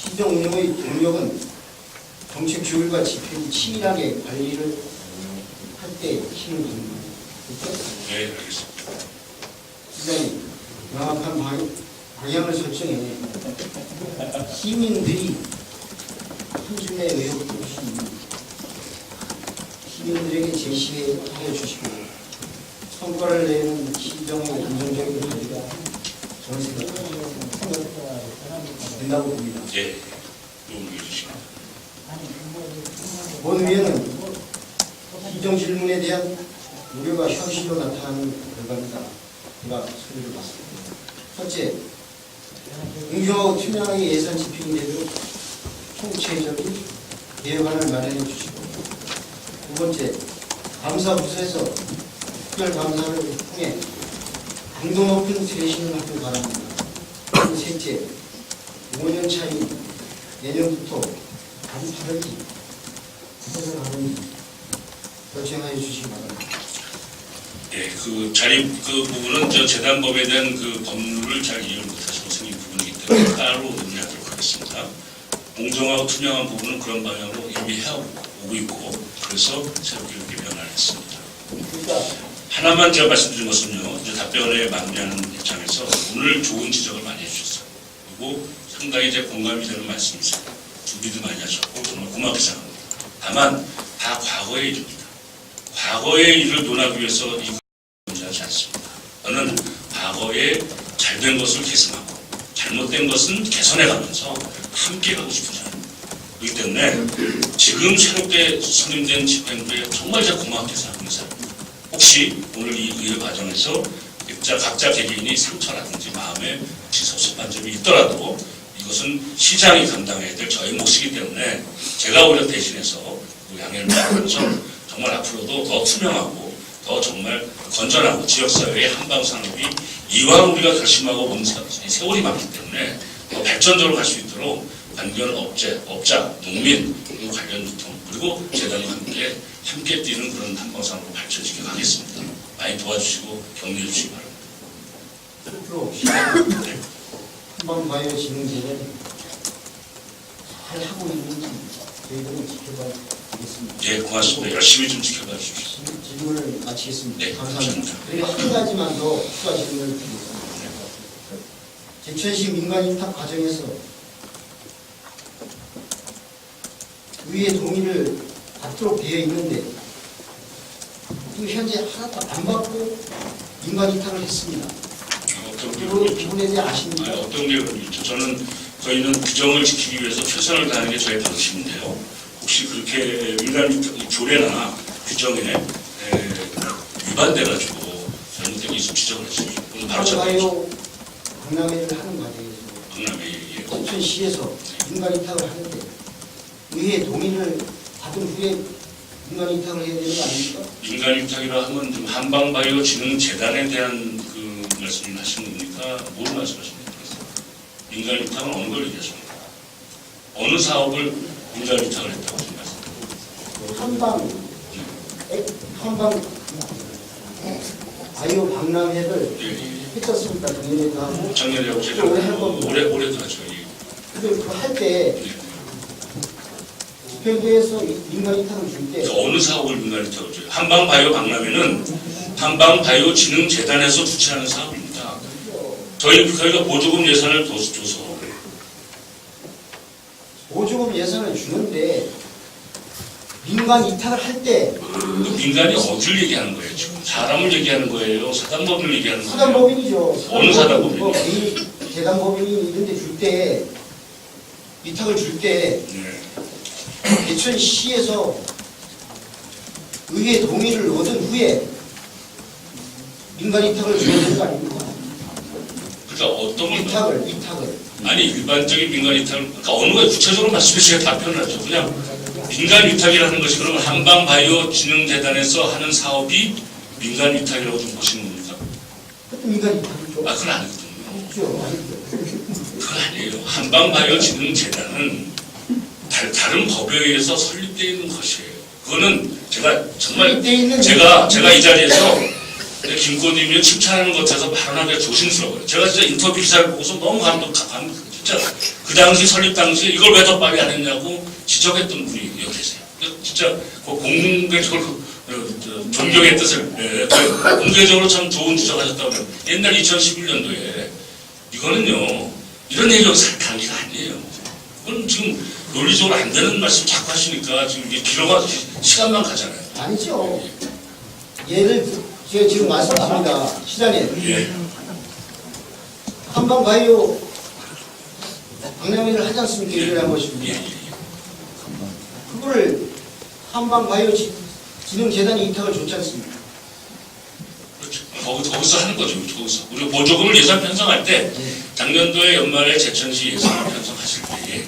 시정 운영의 동력은 정책 조율과 집행이 치밀하게 관리를 할 때 힘을 줍니다. 그렇죠? 네, 알겠습니다. 시장님, 명확한 방향을 설정해 시민들이 한 줌의 의혹 없이 시민들에게 제시해 주시고 성과를 내는 시정의 안정적인 관리가 저는 된다고 봅니다. 예, 도움을 주시고. 본 위에는 시정 질문에 대한 우려가 현실로 나타나는 결과입니다. 제가 소리를 봤습니다. 첫째, 공정하고 투명하게 예산 집행이 되도록 총체적인 대응안을 마련해 주시고, 두 번째, 감사부서에서 특별감사를 통해 강도 높은 쇄신을 하길 바랍니다. 셋째, 5년 차인 내년부터 아주 다르지 무엇을 하는지 결정하여 주시기 바랍니다. 예, 그 자립 그 부분은 저 재단법에 대한 그 법률을 잘 이해를 못하셔서 생긴 부분이기 때문에 따로 논의하도록 하겠습니다. 공정하고 투명한 부분은 그런 방향으로 이미 해오고 있고 그래서 새롭게 이렇게 변화를 했습니다. 그러니까 하나만 제가 말씀드린 것은요. 이제 답변에 마무리하는 입장에서 오늘 좋은 지적을 많이 해주셨어요. 그리고 상당히 이제 공감이 되는 말씀이세요. 준비도 많이 하셨고 정말 고맙게 생각합니다. 다만 다 과거의 일입니다. 과거의 일을 논하기 위해서 이걸 존재하지 않습니다. 저는 과거에 잘된 것을 계승하고 잘못된 것은 개선해가면서 함께 가고 싶은 사람입니다. 그렇기 때문에 지금 새롭게 선임된 집행부에 정말 제가 고맙게 생각합니다. 혹시 오늘 이 의회 과정에서 각자 개개인이 상처라든지 마음에 혹시 섭섭한 점이 있더라도 이것은 시장이 감당해야 될 저의 몫이기 때문에 제가 오히려 대신해서 그 양해를 바라면서 정말 앞으로도 더 투명하고 더 정말 건전하고 지역사회의 한방산업이 이왕 우리가 결심하고 온 세월이 많기 때문에 더 발전적으로 갈 수 있도록 관련 업자, 농민, 그리고 관련 유통, 그리고 재단과 함께 뛰는 그런 한방산업으로 발전시켜 가겠습니다. 많이 도와주시고 격려해 주시기 바랍니다. 앞으로 한방바이오진흥제는 잘 하고 있는지 저희들은 지켜봐야겠습니다. 예, 고맙습니다. 열심히 좀 지켜봐 주십시오. 질문을 마치겠습니다. 네, 감사합니다. 그리고 한 가지만 더 추가 질문을 드리겠습니다. 제천시 민간인탁 과정에서 의회 동의를 받도록 되어 있는데 지금 현재 하나도 안 받고 민간인탁을 했습니다. 그 부분에 대해 아십니까? 어떤 게 있죠? 저희는 규정을 지키기 위해서 최선을 다하는 게 저희 방침인데요. 혹시 그렇게 민간 조례나 규정에 위반돼가지고 잘못된 게 있으면 지적을 해주십시오. 바로 바이오 박람회를 하는 과정에서 박람회 제천시에서 민간인탁을 하는데 의회 동의를 받은 후에 민간인탁을 해야 되는 거 아닙니까? 민간인탁이라 하면 좀 한방바이오진흥재단에 대한 그 말씀을 하시는 겁니까? 뭘 말씀하시는 겁니까? 민간인탁은 어느 걸 얘기하십니까? 어느 사업을 민간인탁을 했다고 생각하십니까? 한방 바이오 박람회를 예. 했었습니다. 작년에도 하고 작년에 하고 제가 올해 한 번. 올해도 하죠. 예. 근데 그거 할 때 집행부에서 민간인탁을 줄 때 어느 사업을 민간인탁을 줘요? 한방바이오 박람회는 한방바이오진흥재단에서 주최하는 사업입니다. 저희가 보조금 예산을 줘서 보조금 예산을 주는데 민간 이탁을 할 때 민간이 어디를 얘기하는 거예요? 지금 사람을 얘기하는 거예요? 사단법인을 얘기하는 거예요? 사단법인이죠. 어느 사단법인이요? 뭐 개인 재단법인이 이런 데 줄 때 이탁을 줄 때 네. 대천시에서 의회 동의를 얻은 후에 민간 이탁을 줘야 되는 거 아닙니까? 그러니까 어떤 걸 이탁을 아니 일반적인 민간 위탁을 그러니까 어느 거 구체적으로 말씀해 주셔야 답변을 하죠. 그냥 민간 위탁이라는 것이 그러면 한방바이오진흥재단에서 하는 사업이 민간 위탁이라고 좀 보시는 겁니까? 그것도 민간 이탁이죠. 아 그건 아니거든요. 아니죠. 그건 아니에요. 한방바이오진흥재단은 다른 법에 의해서 설립되어 있는 것이에요. 그거는 제가 정말 설립되어 있는 제가 이 자리에서 김건희님이 칭찬하는 것 같아서 발언하기가 조심스러워요. 제가 진짜 인터뷰 기사를 보고서 너무 진짜 그 당시 설립 당시에 이걸 왜 더 빨리 안 했냐고 지적했던 분이 여기 계세요. 진짜 공개적으로 존경의 뜻을 공개적으로 참 좋은 지적하셨다면 옛날 2011년도에 이거는요 이런 얘기가 살 단계가 아니에요. 그건 지금 논리적으로 안 되는 말씀 자꾸 하시니까 지금 이게 길어가 시간만 가잖아요. 아니죠. 예를 제가 지금 말씀드립니다. 시장님. 예. 한방바이오 박람회를 하지 않습니까? 1년에 한 번씩. 예. 그거를 한방바이오 진흥재단이 이탁을 줬지 않습니까? 그렇죠. 거기서 하는 거죠. 거기서. 우리가 보조금을 예산 편성할 때 작년도에 연말에 제천시 예산을 편성하실 때에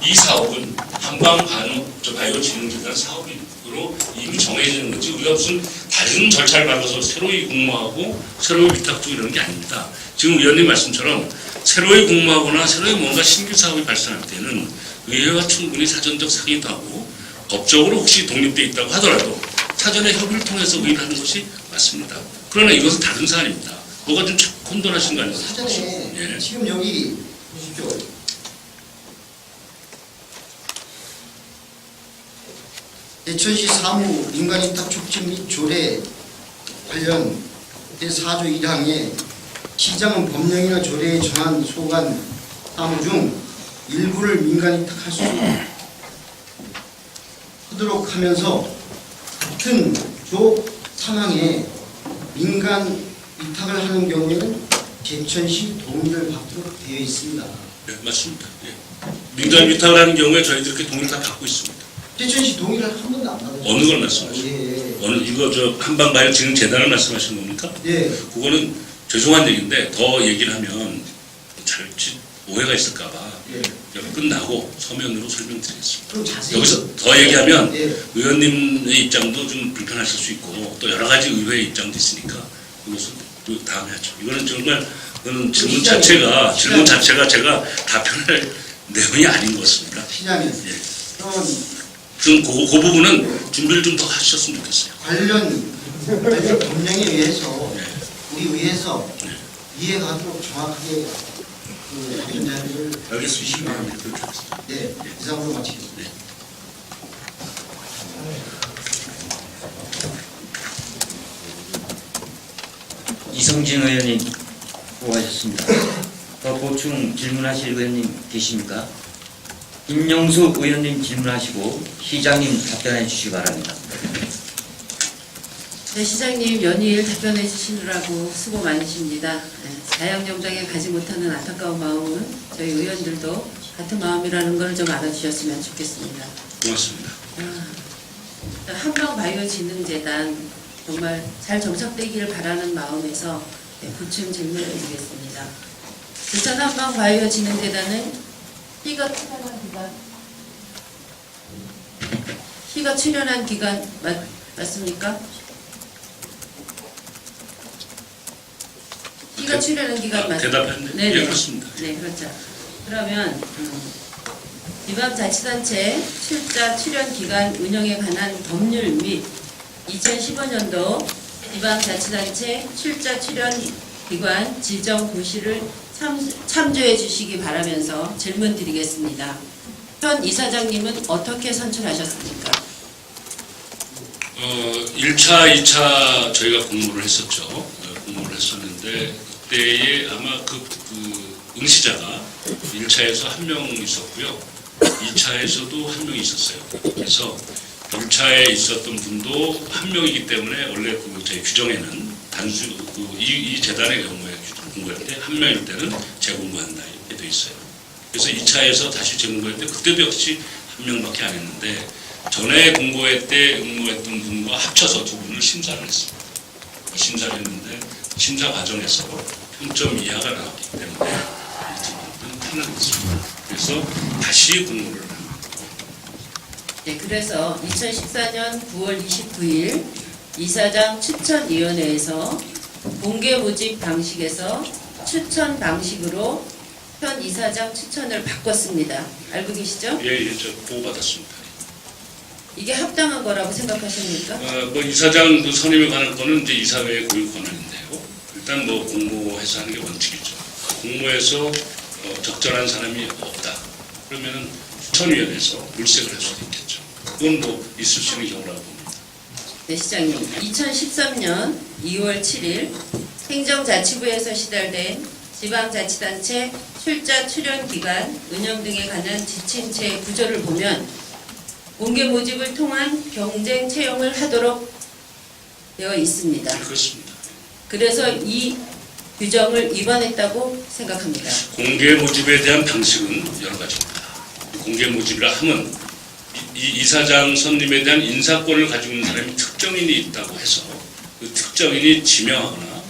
이 사업은 한방바이오 진흥재단 사업으로 이미 정해지는 거지 우리가 무슨 다른 절차를 밟아서 새로이 공모하고 새로이 위탁 주고 이러는 게 아닙니다. 지금 의원님 말씀처럼 새로이 공모하거나 새로이 뭔가 신규 사업이 발생할 때는 의회와 충분히 사전적 상의도 하고 법적으로 혹시 독립되어 있다고 하더라도 사전에 협의를 통해서 의의를 하는 것이 맞습니다. 그러나 이것은 다른 사안입니다. 뭐가 좀 혼돈하신 거 아니에요? 사전에 예. 지금 여기 보십시오. 대천시 사무 민간인탁 촉진 및 조례 관련 제4조 1항에 시장은 법령이나 조례에 정한 소관 사무 중 일부를 민간인탁할 수 하도록 하면서 같은 조 3항에 민간 위탁을 하는 경우에는 제천시 동의를 받도록 되어 있습니다. 네, 맞습니다. 예. 민간 위탁을 하는 경우에 저희들이 이렇게 동의를 다 받고 있습니다. 대천시 동의를 한 번도 안 받았어요. 어느 걸 말씀하시죠? 예. 어느 이거 저 한방바이오 지능 재단을 말씀하시는 겁니까? 예. 그거는 죄송한 얘기인데 더 얘기를 하면 잘 오해가 있을까봐 예. 여기 끝나고 서면으로 설명드리겠습니다. 그럼 자세히 여기서 더 얘기하면 예. 의원님의 입장도 좀 불편하실 수 있고 또 여러 가지 의회의 입장도 있으니까 이것은 또 다음에 하죠. 이거는 정말 그거는 질문 자체가 제가 답변할 내용이 아닌 것 같습니다. 시장님. 예. 그럼 좀 그 부분은 준비를 좀 더 하셨으면 좋겠어요. 관련 법령에 의해서 네. 우리 의회에서 네. 이해가 하도록 정확하게 그 답변 자료를 알겠습니다. 주시기 바랍니다. 그렇게 하겠습니다. 네, 이상으로 마치겠습니다. 네. 이성진 의원님 수고하셨습니다. 더 보충 질문하실 의원님 계십니까? 임영수 의원님 질문하시고 시장님 답변해 주시기 바랍니다. 네, 시장님 연일 답변해 주시느라고 수고 많으십니다. 네, 자양영장에 가지 못하는 안타까운 마음은 저희 의원들도 같은 마음이라는 걸 좀 알아주셨으면 좋겠습니다. 고맙습니다. 한방바이오진흥재단 정말 잘 정착되기를 바라는 마음에서 보충 질문을 드리겠습니다. 부천 한방바이오진흥재단은 희가 출연한 기간 맞습니까? 희가 출연한 기간 맞습니까? 대답했네. 네, 예, 그렇습니다. 네, 그렇죠. 그러면 지방자치단체 출자 출연 기간 운영에 관한 법률 및 2015년도 지방자치단체 출자 출연 기관 지정 고시를 참조해 주시기 바라면서 질문 드리겠습니다. 현 이사장님은 어떻게 선출하셨습니까? 1차, 2차 저희가 공모를 했었죠. 공모를 했었는데 그때에 아마 그 응시자가 1차에서 한 명 있었고요. 2차에서도 한 명 있었어요. 그래서 1차에 있었던 분도 한 명이기 때문에 원래 그 저희 규정에는 단수 이 재단의 경우에 공고할 때 한 명일 때는 재공고한다 이렇게 돼 있어요. 그래서 2차에서 다시 재공고할 때 그때도 역시 한 명밖에 안 했는데 전에 공고회 때 응모했던 분과 합쳐서 두 분을 심사를 했습니다. 심사를 했는데 심사 과정에서 평점 이하가 나왔기 때문에 이 두 분은 탈락했습니다. 그래서 다시 공모를 합니다. 네, 그래서 2014년 9월 29일 이사장 추천위원회에서 공개 모집 방식에서 추천 방식으로 현 이사장 추천을 바꿨습니다. 알고 계시죠? 예, 저 보고받았습니다. 이게 합당한 거라고 생각하십니까? 뭐 이사장 그 선임에 관한 거는 이제 이사회의 고유 권한인데요. 일단 뭐 공모해서 하는 게 원칙이죠. 공모해서 적절한 사람이 없다. 그러면은 추천위원회에서 물색을 할 수도 있겠죠. 그건 뭐 있을 수 있는 경우라고 봅니다. 네, 시장님. 2013년 2월 7일 행정자치부에서 시달된 지방자치단체 출자 출연 기간 운영 등에 관한 지침체 구조를 보면 공개 모집을 통한 경쟁 채용을 하도록 되어 있습니다. 그렇습니다. 그래서 이 규정을 위반했다고 생각합니다. 공개 모집에 대한 방식은 여러 가지입니다. 공개 모집이라 하면 이사장 선임에 대한 인사권을 가지고 있는 사람이 특정인이 있다고 해서 그 특정인이 지명하거나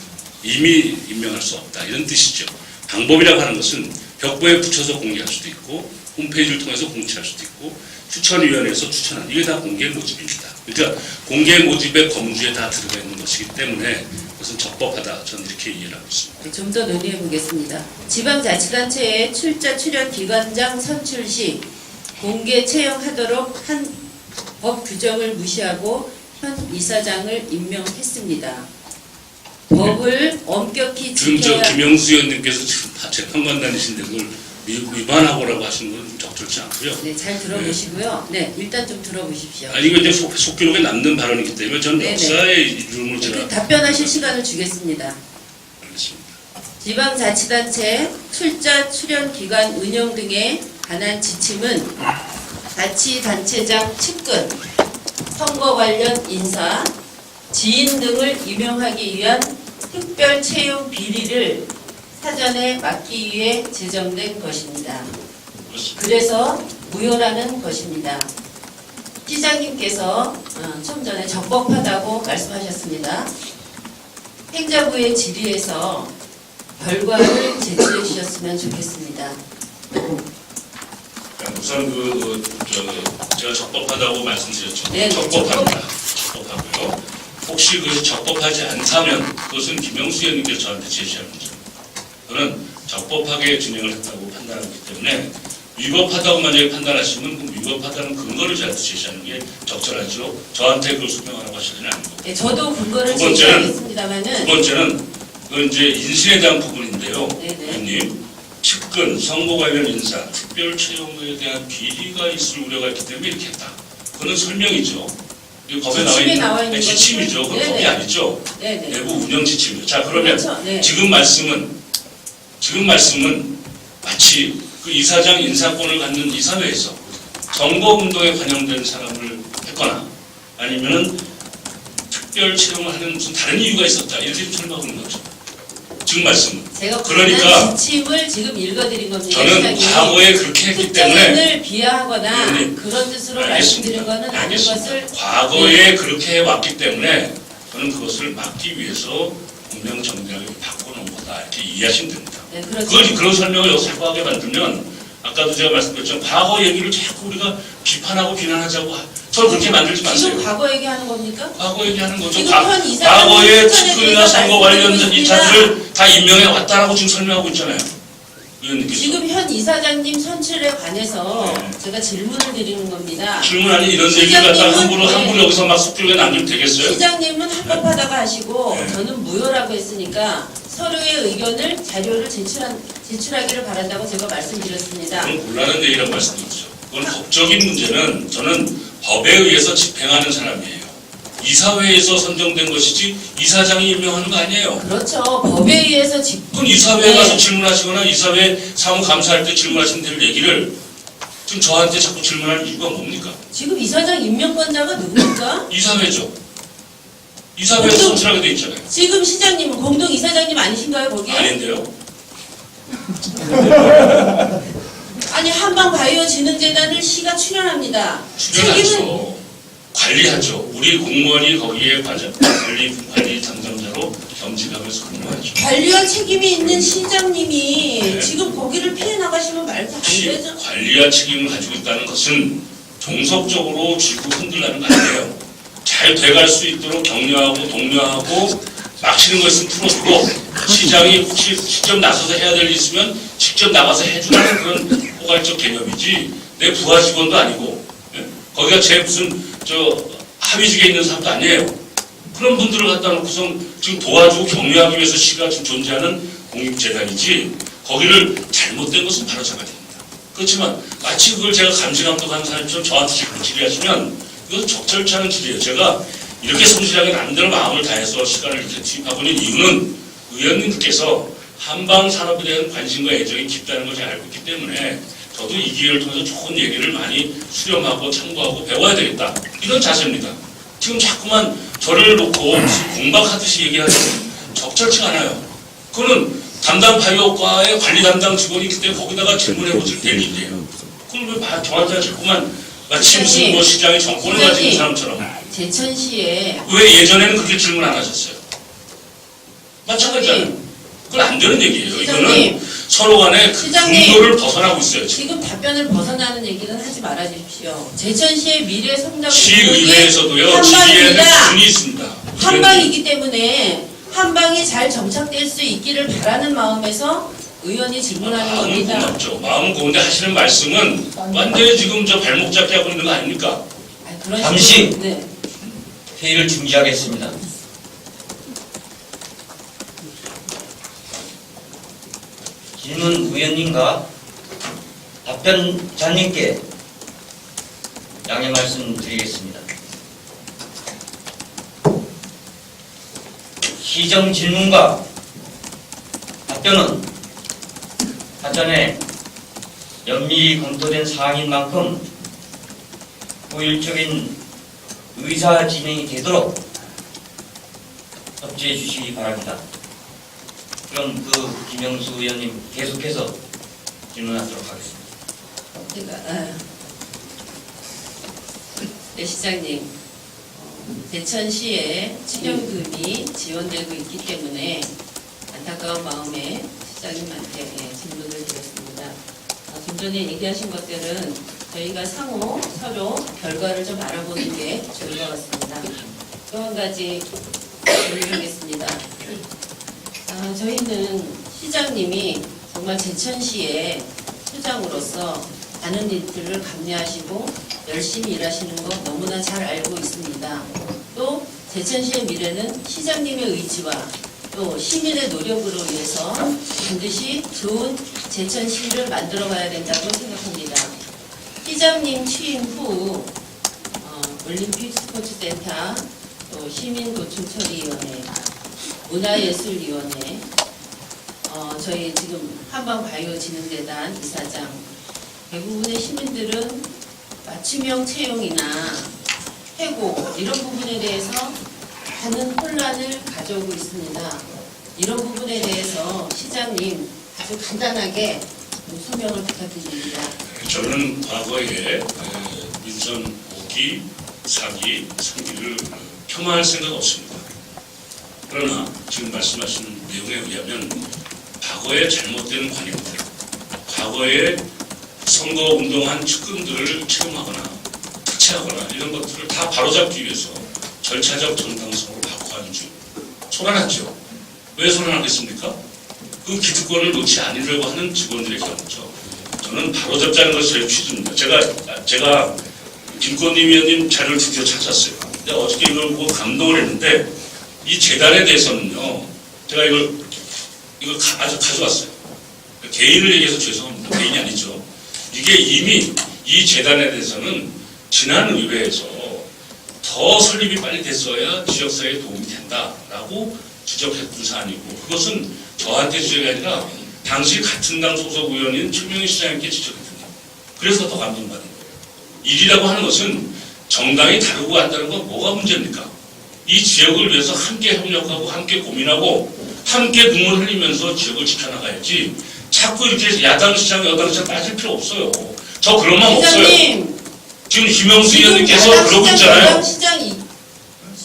이미 임명할 수 없다 이런 뜻이죠. 방법이라고 하는 것은 벽보에 붙여서 공개할 수도 있고 홈페이지를 통해서 공지할 수도 있고 추천위원회에서 추천한 이게 다 공개 모집입니다. 그러니까 공개 모집의 범주에 다 들어가 있는 것이기 때문에 그것은 적법하다 저는 이렇게 이해를 하고 있습니다. 좀 더 논의해 보겠습니다. 지방자치단체의 출자 출연 기관장 선출 시 공개 채용하도록 한 법 규정을 무시하고 현 이사장을 임명했습니다. 법을 엄격히 지금 저 지켜야 김영수 의원님께서 지금 재판관 다니신데 그걸 위반하고라고 하시는 건 좀 적절치 않고요. 네, 잘 들어보시고요. 네, 일단 좀 들어보십시오. 아니 이거 이제 속기록에 남는 발언이기 때문에 저는 네네. 역사의 이름을 제가 답변하실 시간을 주겠습니다. 알겠습니다. 지방자치단체 출자 출연 기관 운영 등에 관한 지침은 자치단체장 측근, 선거 관련 인사, 지인 등을 임명하기 위한 특별 채용 비리를 사전에 막기 위해 제정된 것입니다. 그렇습니다. 그래서 무효라는 것입니다. 시장님께서 좀 전에 적법하다고 말씀하셨습니다. 행자부의 질의에서 결과를 제출해 주셨으면 좋겠습니다. 우선 제가 적법하다고 말씀드렸죠. 네, 적법합니다. 적법하고요. 혹시 그 적법하지 않다면 그것은 김영수 의원님께서 저한테 제시한 문제입니다. 저는 적법하게 진행을 했다고 판단하기 때문에 위법하다고 만약에 판단하시면 그 위법하다는 근거를 저한테 제시하는 게 적절하죠. 저한테 그걸 설명하라고 하시는 아니고. 네, 저도 근거를 두 번째는- 제시하겠습니다만은 두 번째는 그건 이제 인신에 대한 부분인데요. 네네. 의원님, 측근, 선거 관련 인사, 특별 채용에 대한 비리가 있을 우려가 있기 때문에 이렇게 했다. 그건 설명이죠. 이 법에 지침에 나와 있는 아니, 지침이죠. 그건 거죠? 법이 네네. 아니죠. 네네. 내부 운영 지침이죠. 자, 그러면 그렇죠. 네. 지금 말씀은 마치 그 이사장 인사권을 갖는 이사회에서 선거운동에 관여된 사람을 했거나 아니면은 특별 채용을 하는 무슨 다른 이유가 있었다. 이렇게 설명하는 거죠. 지금 말씀은. 제가 그러니까 지침을 지금 읽어드린 겁니다. 저는 시장님. 과거에 그렇게 했기 때문에 특정인을 비하하거나 네. 그런 뜻으로 알겠습니다. 말씀드린 것은 아닌 알겠습니다. 것을 과거에 그렇게 해왔기 때문에 저는 그것을 막기 위해서 공명정대하게 바꿔놓은 거다. 이렇게 이해하시면 됩니다. 네, 그렇죠. 그런 설명을 여기서 자꾸 하게 만들면 아까도 제가 말씀드렸지만 과거 얘기를 자꾸 우리가 비판하고 비난하자고 저를 그렇게 만들지 마세요. 지금 과거 얘기하는 겁니까? 과거 얘기하는 거죠. 지금 현 이사장님 과거에 추천에 측근이나 대해서 선거 관련 말씀드리고 이차들을 다 임명해 왔다라고 지금 설명하고 있잖아요. 의원님께서. 지금 현 이사장님 선출에 관해서 네. 제가 질문을 드리는 겁니다. 질문 아닌 이런 얘기를 갖다가 시장님은 함부로 네. 여기서 막 속들게 남기면 되겠어요? 시장님은 합법하다고 하시고 네. 저는 무효라고 했으니까 서로의 의견을 자료를 제출하기를 바란다고 제가 말씀드렸습니다. 그건 곤란한 얘기라고 말씀드렸죠. 그건 법적인 문제는 저는 법에 의해서 집행하는 사람이에요. 이사회에서 선정된 것이지 이사장이 임명하는 거 아니에요. 그렇죠. 법에 의해서 그건 이사회에 네. 가서 질문하시거나 이사회 사무감사할 때 질문하시면 될 얘기를 지금 저한테 자꾸 질문할 이유가 뭡니까? 지금 이사장 임명권자가 누굽니까? 이사회죠. 이사회에서 공동- 선출하게 돼 있잖아요. 지금 시장님은 공동 이사장님 아니신가요, 거기에? 아닌데요. 아니 한방바이오진흥재단을 시가 출연합니다. 출연하죠. 관리하죠. 우리 공무원이 거기에 관리 담당자로 겸직하면서 근무하죠. 관리와 책임이 있는 시장님이 네. 지금 거기를 피해 나가시면 말도 안 되죠. 관리와 책임을 가지고 있다는 것은 종속적으로 쥐고 흔들라는 거 아니에요. 잘 돼갈 수 있도록 격려하고 독려하고 막히는 거 있으면 풀어주고 시장이 혹시 직접 나서서 해야 될 일 있으면 직접 나가서 해주라는 그런 포괄적 개념이지 내 부하 직원도 아니고 예? 거기가 제 무슨 하위직에 있는 사람도 아니에요. 그런 분들을 갖다 놓고서 지금 도와주고 격려하기 위해서 시가 지금 존재하는 공익재단이지 거기를 잘못된 것은 바로 잡아야 됩니다. 그렇지만 마치 그걸 제가 감시감독하는 사람처럼 저한테 자꾸 질의하시면 이건 적절치 않은 질의예요. 제가 이렇게 성실하게 남들 마음을 다해서 시간을 이렇게 투입하고 있는 이유는 의원님들께서 한방 산업에 대한 관심과 애정이 깊다는 걸 제가 알고 있기 때문에 저도 이 기회를 통해서 좋은 얘기를 많이 수렴하고 참고하고 배워야 되겠다. 이런 자세입니다. 지금 자꾸만 저를 놓고 무슨 공박하듯이 얘기하는 적절치 않아요. 그거는 담당 바이오과의 관리 담당 직원이 있기 때문에 거기다가 질문해보실 될 일이에요. 그럼 왜 저한테 자꾸만 마치 무슨 뭐 시장의 정권을 가진 사람처럼 제천시에 왜 예전에는 그렇게 질문 안 하셨어요? 마찬가지잖아요. 그건 안 되는 얘기예요. 이거는 시장님, 서로 간에 그 시장님, 근거를 벗어나고 있어요. 지금. 지금 답변을 벗어나는 얘기는 하지 말아 주십시오. 제천시의 미래 성장 시의회에서도요. 지휘에는 기준이 있습니다. 한방이기 때문에 한방이 잘 정착될 수 있기를 바라는 마음에서 의원이 질문하는 마음은 겁니다. 고맙죠. 마음은 고운데 하시는 말씀은 완전히 지금 저 발목 잡기 하고 있는 거 아닙니까? 아니, 그런 잠시! 식으로- 네. 회의를 중지하겠습니다. 질문 의원님과 답변자님께 양해 말씀드리겠습니다. 시정 질문과 답변은 사전에 면밀히 검토된 사항인 만큼 효율적인 의사 진행이 되도록 협조해 주시기 바랍니다. 그럼 김영수 의원님 계속해서 질문하도록 하겠습니다. 네, 시장님. 대천시에 추경금이 지원되고 있기 때문에 안타까운 마음에 시장님한테 질문을 드렸습니다. 좀 전에 얘기하신 것들은 저희가 상호 서로 결과를 좀 알아보는 게 좋을 것 같습니다. 또 한 가지 질문하겠습니다. 저희는 시장님이 정말 제천시의 수장으로서 많은 일들을 감내하시고 열심히 일하시는 거 너무나 잘 알고 있습니다. 또 제천시의 미래는 시장님의 의지와 또 시민의 노력으로 인해서 반드시 좋은 제천시를 만들어가야 된다고 생각합니다. 시장님 취임 후 올림픽 스포츠센터, 또 시민노총처리위원회, 문화예술위원회, 저희 지금 한방바이오진흥재단 이사장, 대부분의 시민들은 맞춤형 채용이나 해고 이런 부분에 대해서 많은 혼란을 가져오고 있습니다. 이런 부분에 대해서 시장님 아주 간단하게 소명을 부탁드립니다. 저는 과거에 민선 오기, 사기, 상기를 폄하할 생각 없습니다. 그러나 지금 말씀하신 내용에 의하면 과거의 잘못된 관행들, 과거에 선거운동한 측근들을 채용하거나 특채하거나 이런 것들을 다 바로잡기 위해서 절차적 정당성으로 바꿔가는 중 소란하죠. 왜 소란하겠습니까? 그 기득권을 놓지 않으려고 하는 직원들의 경우죠. 저는 바로잡자는 것이 제 취지입니다. 제가 김건희 위원님 자료를 드디어 찾았어요. 근데 어저께 이걸 보고 감동을 했는데 이 재단에 대해서는요. 제가 이걸 아주 가져왔어요. 개인을 얘기해서 죄송합니다. 개인이 아니죠. 이게 이미 이 재단에 대해서는 지난 의회에서 더 설립이 빨리 됐어야 지역사회에 도움이 된다라고 지적했던 사안이고, 그것은 저한테 지적이 아니라 당시 같은 당 소속 의원인 최명희 시장님께 지적했습니다. 그래서 더 감동받은 거예요. 일이라고 하는 것은 정당이 다르고 한다는 건 뭐가 문제입니까? 이 지역을 위해서 함께 협력하고 함께 고민하고 함께 눈물 흘리면서 지역을 지켜나가야지 자꾸 이렇게 야당 시장 여당 시장 따질 필요 없어요. 저 그런 마음 없어요. 지금 김영수 의원님께서 그러고 있잖아요.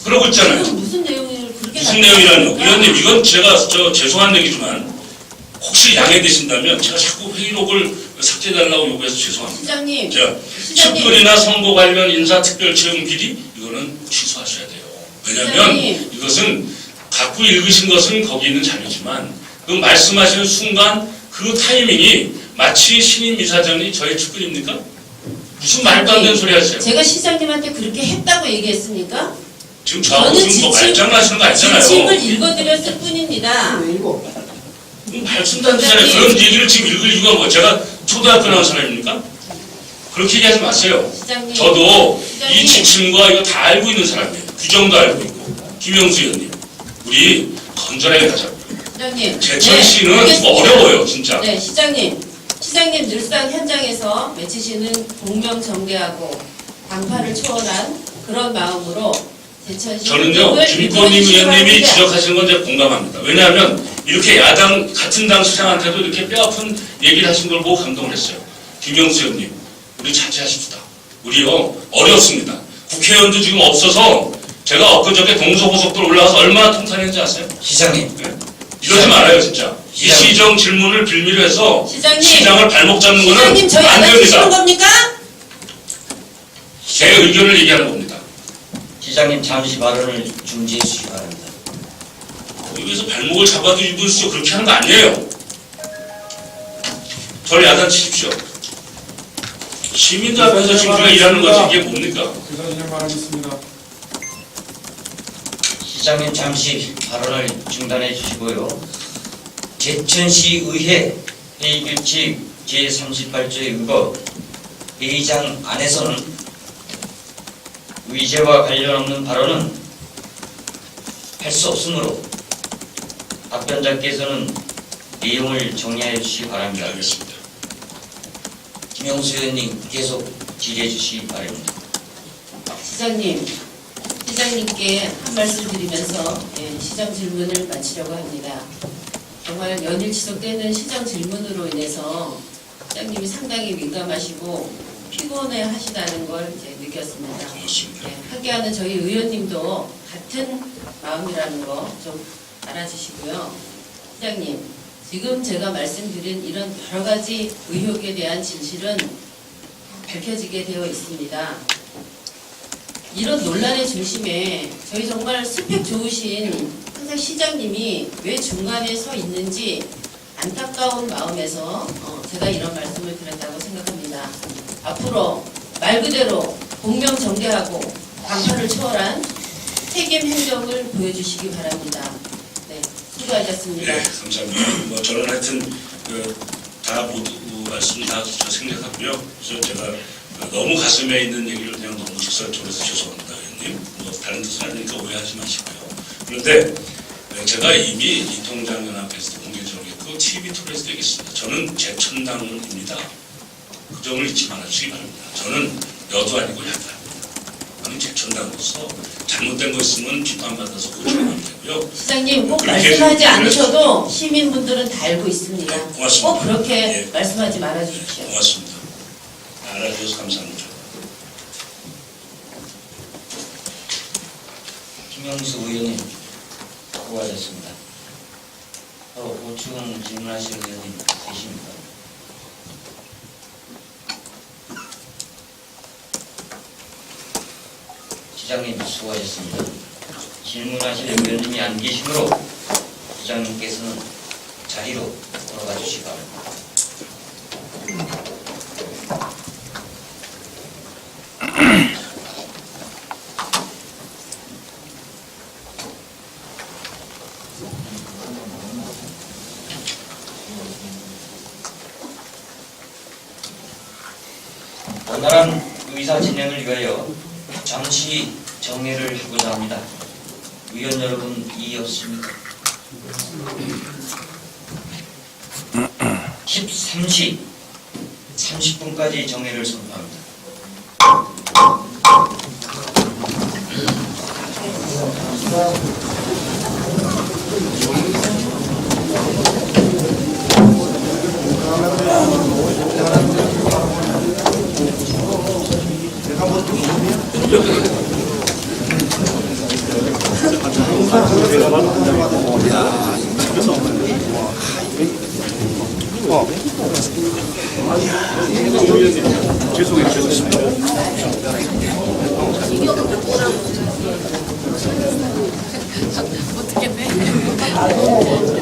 그러고 있잖아요. 무슨 내용을 그렇게 무슨 내용이라뇨? 의원님, 이건 제가 죄송한 얘기지만 혹시 양해되신다면 제가 자꾸 회의록을 삭제해달라고 요구해서 죄송합니다. 시장님, 자, 측근이나 선거 관련 인사 특별 채용 비리 이거는 취소하셔야 돼요. 왜냐하면 이것은 갖고 읽으신 것은 거기 있는 자료지만 그 말씀하시는 순간 그 타이밍이 마치 신임 이사장이 저의 측근입니까? 무슨 말도 안 되는 소리 하세요? 제가 시장님한테 그렇게 했다고 얘기했습니까? 지금 저하고 무슨 뭐 말장난하시는 거 아니잖아요. 지침을 읽어드렸을 뿐입니다. 말씀도 안 되잖아요. 그런 얘기를 지금 읽을 이유가 뭐 제가 초등학교 나온 사람입니까? 그렇게 얘기하지 마세요. 시장님, 저도 시장님. 이 지침과 이거 다 알고 있는 사람이에요. 규정도 알고 있고. 김영수 의원님, 우리 건전하게 가자고요. 시장님, 제천시는 알겠습니다. 어려워요, 진짜. 네, 시장님 늘상 현장에서 맺히시는 공명정대하고 당파를 초월한 그런 마음으로 제천시 저는요, 김건희 의원님이 지적하시는 건 제가 공감합니다. 왜냐하면 이렇게 야당 같은 당 시장한테도 이렇게 뼈아픈 얘기를 하신 걸 보고 감동을 했어요. 김영수 의원님, 우리 자제하십시다. 우리요 어렵습니다. 국회의원도 지금 없어서 제가 엊그저께 동서고속도로 올라가서 얼마나 통탄했는지 아세요? 시장님, 네? 이러지 말아요, 진짜. 이 시정 질문을 빌미로 해서 시장을 발목 잡는 거는 시장님, 저희 안 안 하시는 됩니다. 겁니까? 제 의견을 얘기하는 겁니다. 시장님 잠시 발언을 중지해 주시기 바랍니다. 여기서 발목을 잡아도 입으시오. 그렇게 하는 거 아니에요. 저를 야단치십시오. 시민들 앞에서 지금 우리가 일하는 거지 이게 뭡니까? 시장님 잠시 발언을 중단해 주시고요. 제천시 의회 회의규칙 제38조에 의거 회의장 안에서는 의제와 관련 없는 발언은 할 수 없으므로 답변자께서는 내용을 정리해 주시기 바랍니다. 알겠습니다. 김영수 의원님 계속 질의해 주시기 바랍니다. 시장님께 한 말씀 드리면서 시장 질문을 마치려고 합니다. 정말 연일 지속되는 시장 질문으로 인해서 시장님이 상당히 민감하시고 피곤해 하시다는 걸 이제 느꼈습니다. 고맙습니다. 네, 함께하는 저희 의원님도 같은 마음이라는 거 좀 알아주시고요. 시장님, 지금 제가 말씀드린 이런 여러 가지 의혹에 대한 진실은 밝혀지게 되어 있습니다. 이런 논란의 중심에 저희 정말 스펙 좋으신 항상 시장님이 왜 중간에 서 있는지 안타까운 마음에서 제가 이런 말씀을 드렸다고 생각합니다. 앞으로 말 그대로 공명정대하고 방파를 초월한 책임 행정을 보여주시기 바랍니다. 네, 수고하셨습니다. 네, 감사합니다. 뭐 저는 하여튼 다 모두 말씀 다 생략하고요. 그래서 제가 너무 가슴에 있는 얘기를 그냥 너무 직설적으로 해서 죄송합니다, 의원님. 뭐 다른 뜻은 아니니까 오해하지 마시고요. 그런데 제가 이미 이통장 연합에서도 공개적으로 했고 TV 토론에서 되겠습니다. 저는 제천당입니다. 그 점을 잊지 말아주시기 바랍니다. 저는 여도 아니고 야도 저는 제천당으로서 잘못된 거 있으면 비판받아서 고쳐가면 되고요. 시장님 꼭 그렇게 말씀하지 해주시면 않으셔도 시민분들은 다 알고 있습니다. 네, 고맙습니다. 꼭 그렇게 예. 말씀하지 말아주십시오. 고맙습니다. 알아주셔서 감사합니다. 김영수 의원님 수고하셨습니다. 또 보충 질문하실 의원님 계십니까? 시장님 수고하셨습니다. 질문하실 의원님이 안 계시므로 시장님께서는 자리로 돌아가 주시기 바랍니다. 원활한 의사 진행을 위하여 잠시 정회를 하고자 합니다. 위원 여러분 이의 없습니까? 13시 30분까지 정회를 선포합니다. 어떻게 돼?